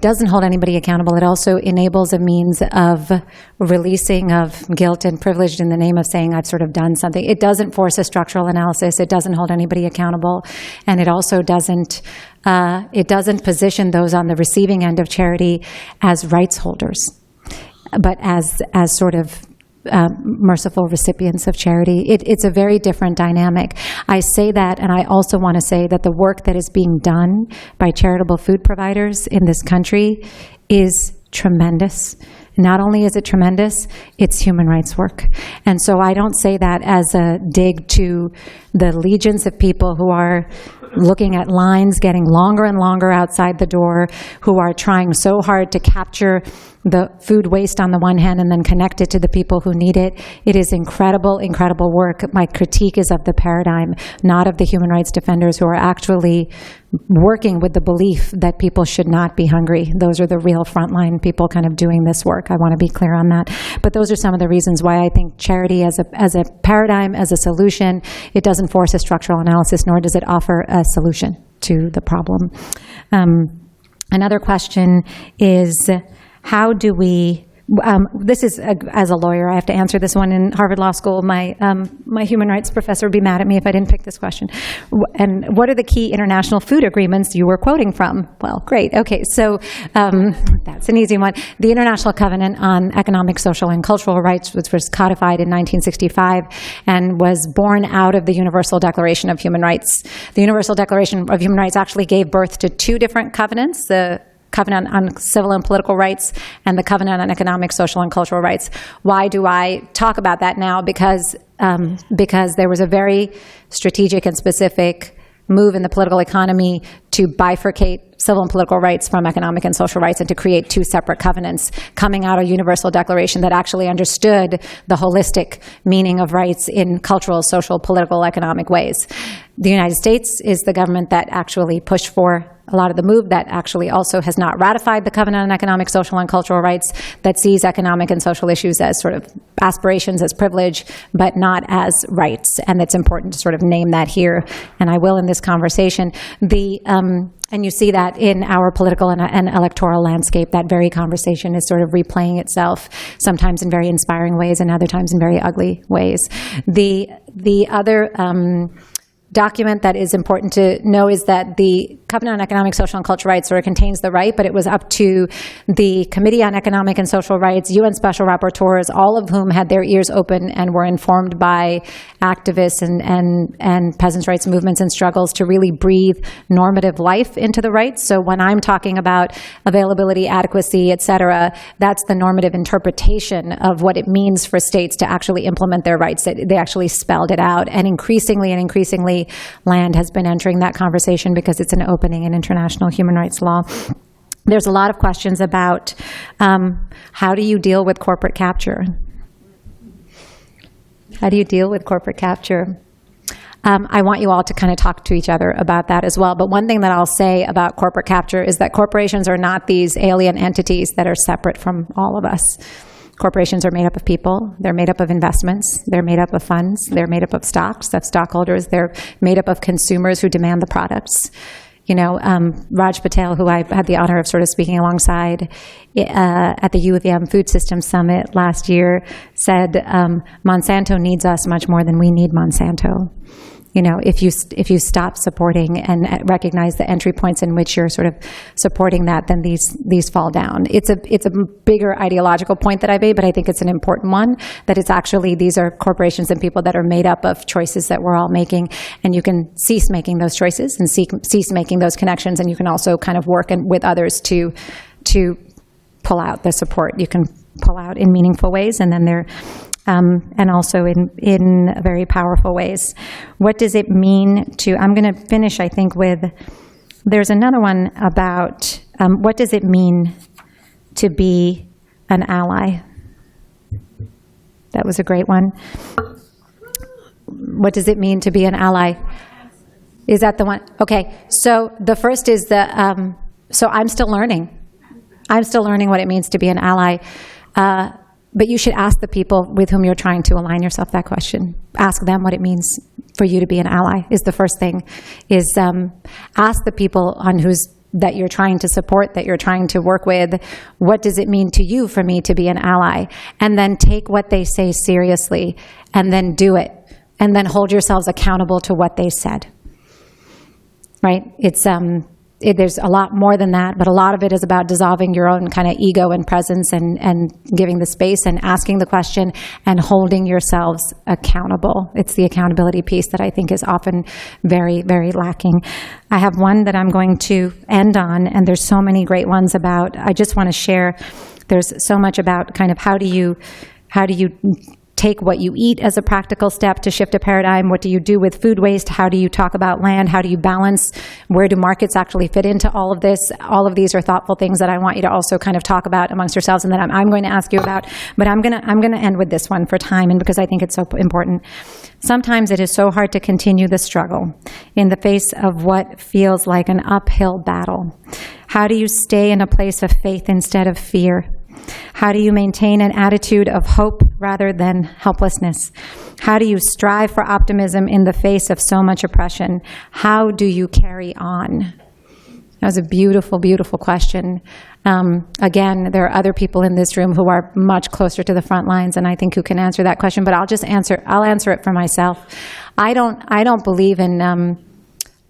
[SPEAKER 5] doesn't hold anybody accountable. It also enables a means of releasing of guilt and privilege in the name of saying I've sort of done something. It doesn't force a structural analysis. It doesn't hold anybody accountable. And it also doesn't position those on the receiving end of charity as rights holders, but as sort of merciful recipients of charity. It's a very different dynamic. I say that, and I also want to say that the work that is being done by charitable food providers in this country is tremendous. Not only is it tremendous, it's human rights work. And so I don't say that as a dig to the legions of people who are looking at lines getting longer and longer outside the door, who are trying so hard to capture the food waste on the one hand and then connect it to the people who need it. It is incredible, incredible work. My critique is of the paradigm, not of the human rights defenders who are actually working with the belief that people should not be hungry. Those are the real frontline people kind of doing this work. I want to be clear on that. But those are some of the reasons why I think charity as a paradigm, as a solution, it doesn't force a structural analysis, nor does it offer a solution to the problem. Another question is, how do we, this is, as a lawyer, I have to answer this one in Harvard Law School. My human rights professor would be mad at me if I didn't pick this question. And what are the key international food agreements you were quoting from? Well, great. Okay, so that's an easy one. The International Covenant on Economic, Social, and Cultural Rights, which was codified in 1965 and was born out of the Universal Declaration of Human Rights. The Universal Declaration of Human Rights actually gave birth to two different covenants, the Covenant on Civil and Political Rights and the Covenant on Economic, Social, and Cultural Rights. Why do I talk about that now? Because there was a very strategic and specific move in the political economy to bifurcate civil and political rights from economic and social rights and to create two separate covenants coming out of a universal declaration that actually understood the holistic meaning of rights in cultural, social, political, economic ways. The United States is the government that actually pushed for a lot of the move, that actually also has not ratified the Covenant on Economic, Social, and Cultural Rights, that sees economic and social issues as sort of aspirations, as privilege, but not as rights. And it's important to sort of name that here, and I will in this conversation. And you see that in our political and electoral landscape. That very conversation is sort of replaying itself, sometimes in very inspiring ways and other times in very ugly ways. The other document that is important to know is that the Covenant on Economic, Social, and Cultural Rights sort of contains the right, but it was up to the Committee on Economic and Social Rights, UN Special Rapporteurs, all of whom had their ears open and were informed by activists and peasants' rights movements and struggles to really breathe normative life into the rights. So when I'm talking about availability, adequacy, et cetera, that's the normative interpretation of what it means for states to actually implement their rights. They actually spelled it out. And increasingly, land has been entering that conversation because it's an opening in international human rights law. There's a lot of questions about how do you deal with corporate capture? How do you deal with corporate capture? I want you all to kind of talk to each other about that as well. But one thing that I'll say about corporate capture is that corporations are not these alien entities that are separate from all of us. Corporations are made up of people. They're made up of investments. They're made up of funds. They're made up of stocks. That's stockholders. They're made up of consumers who demand the products. You know, Raj Patel, who I had the honor of sort of speaking alongside at the UVM Food Systems Summit last year, said Monsanto needs us much more than we need Monsanto. You know, if you stop supporting and recognize the entry points in which you're sort of supporting that, then these fall down. It's a bigger ideological point that I made, but I think it's an important one, that it's actually, these are corporations and people that are made up of choices that we're all making, and you can cease making those choices and cease making those connections, and you can also kind of work with others to pull out the support. You can pull out in meaningful ways, and then and also in very powerful ways. What does it mean to, I'm going to finish, I think, with, there's another one about what does it mean to be an ally? That was a great one. What does it mean to be an ally? Is that the one? Okay, so the first is so I'm still learning. I'm still learning what it means to be an ally. But you should ask the people with whom you're trying to align yourself that question. Ask them what it means for you to be an ally is the first thing. Is ask the people that you're trying to support, that you're trying to work with, what does it mean to you for me to be an ally? And then take what they say seriously and then do it. And then hold yourselves accountable to what they said. Right? It's there's a lot more than that, but a lot of it is about dissolving your own kind of ego and presence and giving the space and asking the question and holding yourselves accountable. It's the accountability piece that I think is often very, very lacking. I have one that I'm going to end on, and there's so many great ones about, I just want to share, there's so much about kind of how do you take what you eat as a practical step to shift a paradigm? What do you do with food waste? How do you talk about land? How do you balance? Where do markets actually fit into all of this? All of these are thoughtful things that I want you to also kind of talk about amongst yourselves, and that I'm going to ask you about. But I'm going to end with this one for time, and because I think it's so important. Sometimes it is so hard to continue the struggle in the face of what feels like an uphill battle. How do you stay in a place of faith instead of fear? How do you maintain an attitude of hope rather than helplessness? How do you strive for optimism in the face of so much oppression? How do you carry on? That was a beautiful, beautiful question. Again, there are other people in this room who are much closer to the front lines, and I think who can answer that question. But I'll answer it for myself. I don't believe in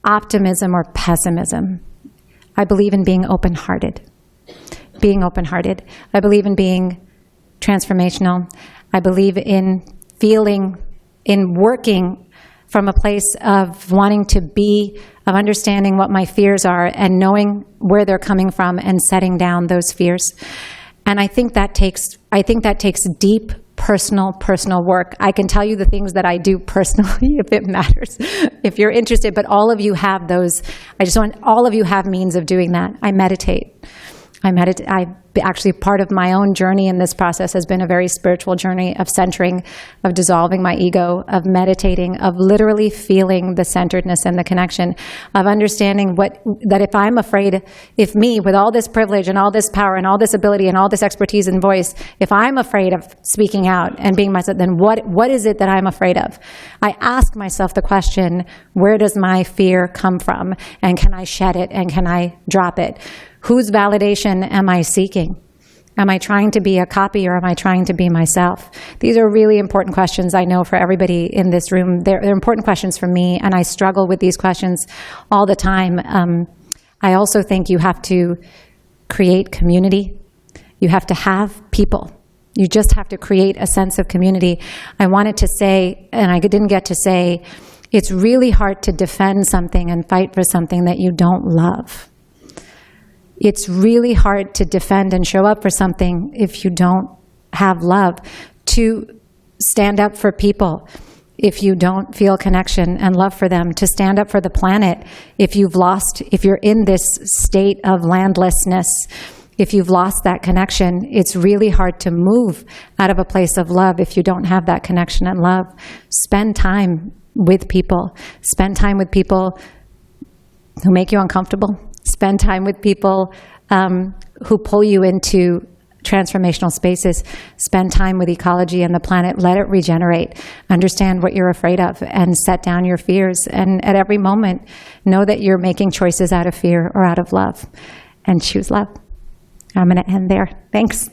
[SPEAKER 5] optimism or pessimism. I believe in being open-hearted. Being open-hearted. I believe in being transformational. I believe in working from a place of wanting to be, of understanding what my fears are and knowing where they're coming from and setting down those fears. And I think that takes deep personal work. I can tell you the things that I do personally if it matters, if you're interested, but all of you have those. I just want all of you have means of doing that. I meditate. Actually, part of my own journey in this process has been a very spiritual journey of centering, of dissolving my ego, of meditating, of literally feeling the centeredness and the connection, of understanding that if I'm afraid, if me, with all this privilege and all this power and all this ability and all this expertise and voice, if I'm afraid of speaking out and being myself, then what is it that I'm afraid of? I ask myself the question, where does my fear come from? And can I shed it and can I drop it? Whose validation am I seeking? Am I trying to be a copy, or am I trying to be myself? These are really important questions, I know, for everybody in this room. They're important questions for me, and I struggle with these questions all the time. I also think you have to create community. You have to have people. You just have to create a sense of community. I wanted to say, and I didn't get to say, it's really hard to defend something and fight for something that you don't love. It's really hard to defend and show up for something if you don't have love, to stand up for people if you don't feel connection and love for them, to stand up for the planet if you're in this state of landlessness, if you've lost that connection. It's really hard to move out of a place of love if you don't have that connection and love. Spend time with people. Spend time with people who make you uncomfortable. Spend time with people who pull you into transformational spaces. Spend time with ecology and the planet. Let it regenerate. Understand what you're afraid of and set down your fears. And at every moment, know that you're making choices out of fear or out of love. And choose love. I'm going to end there. Thanks.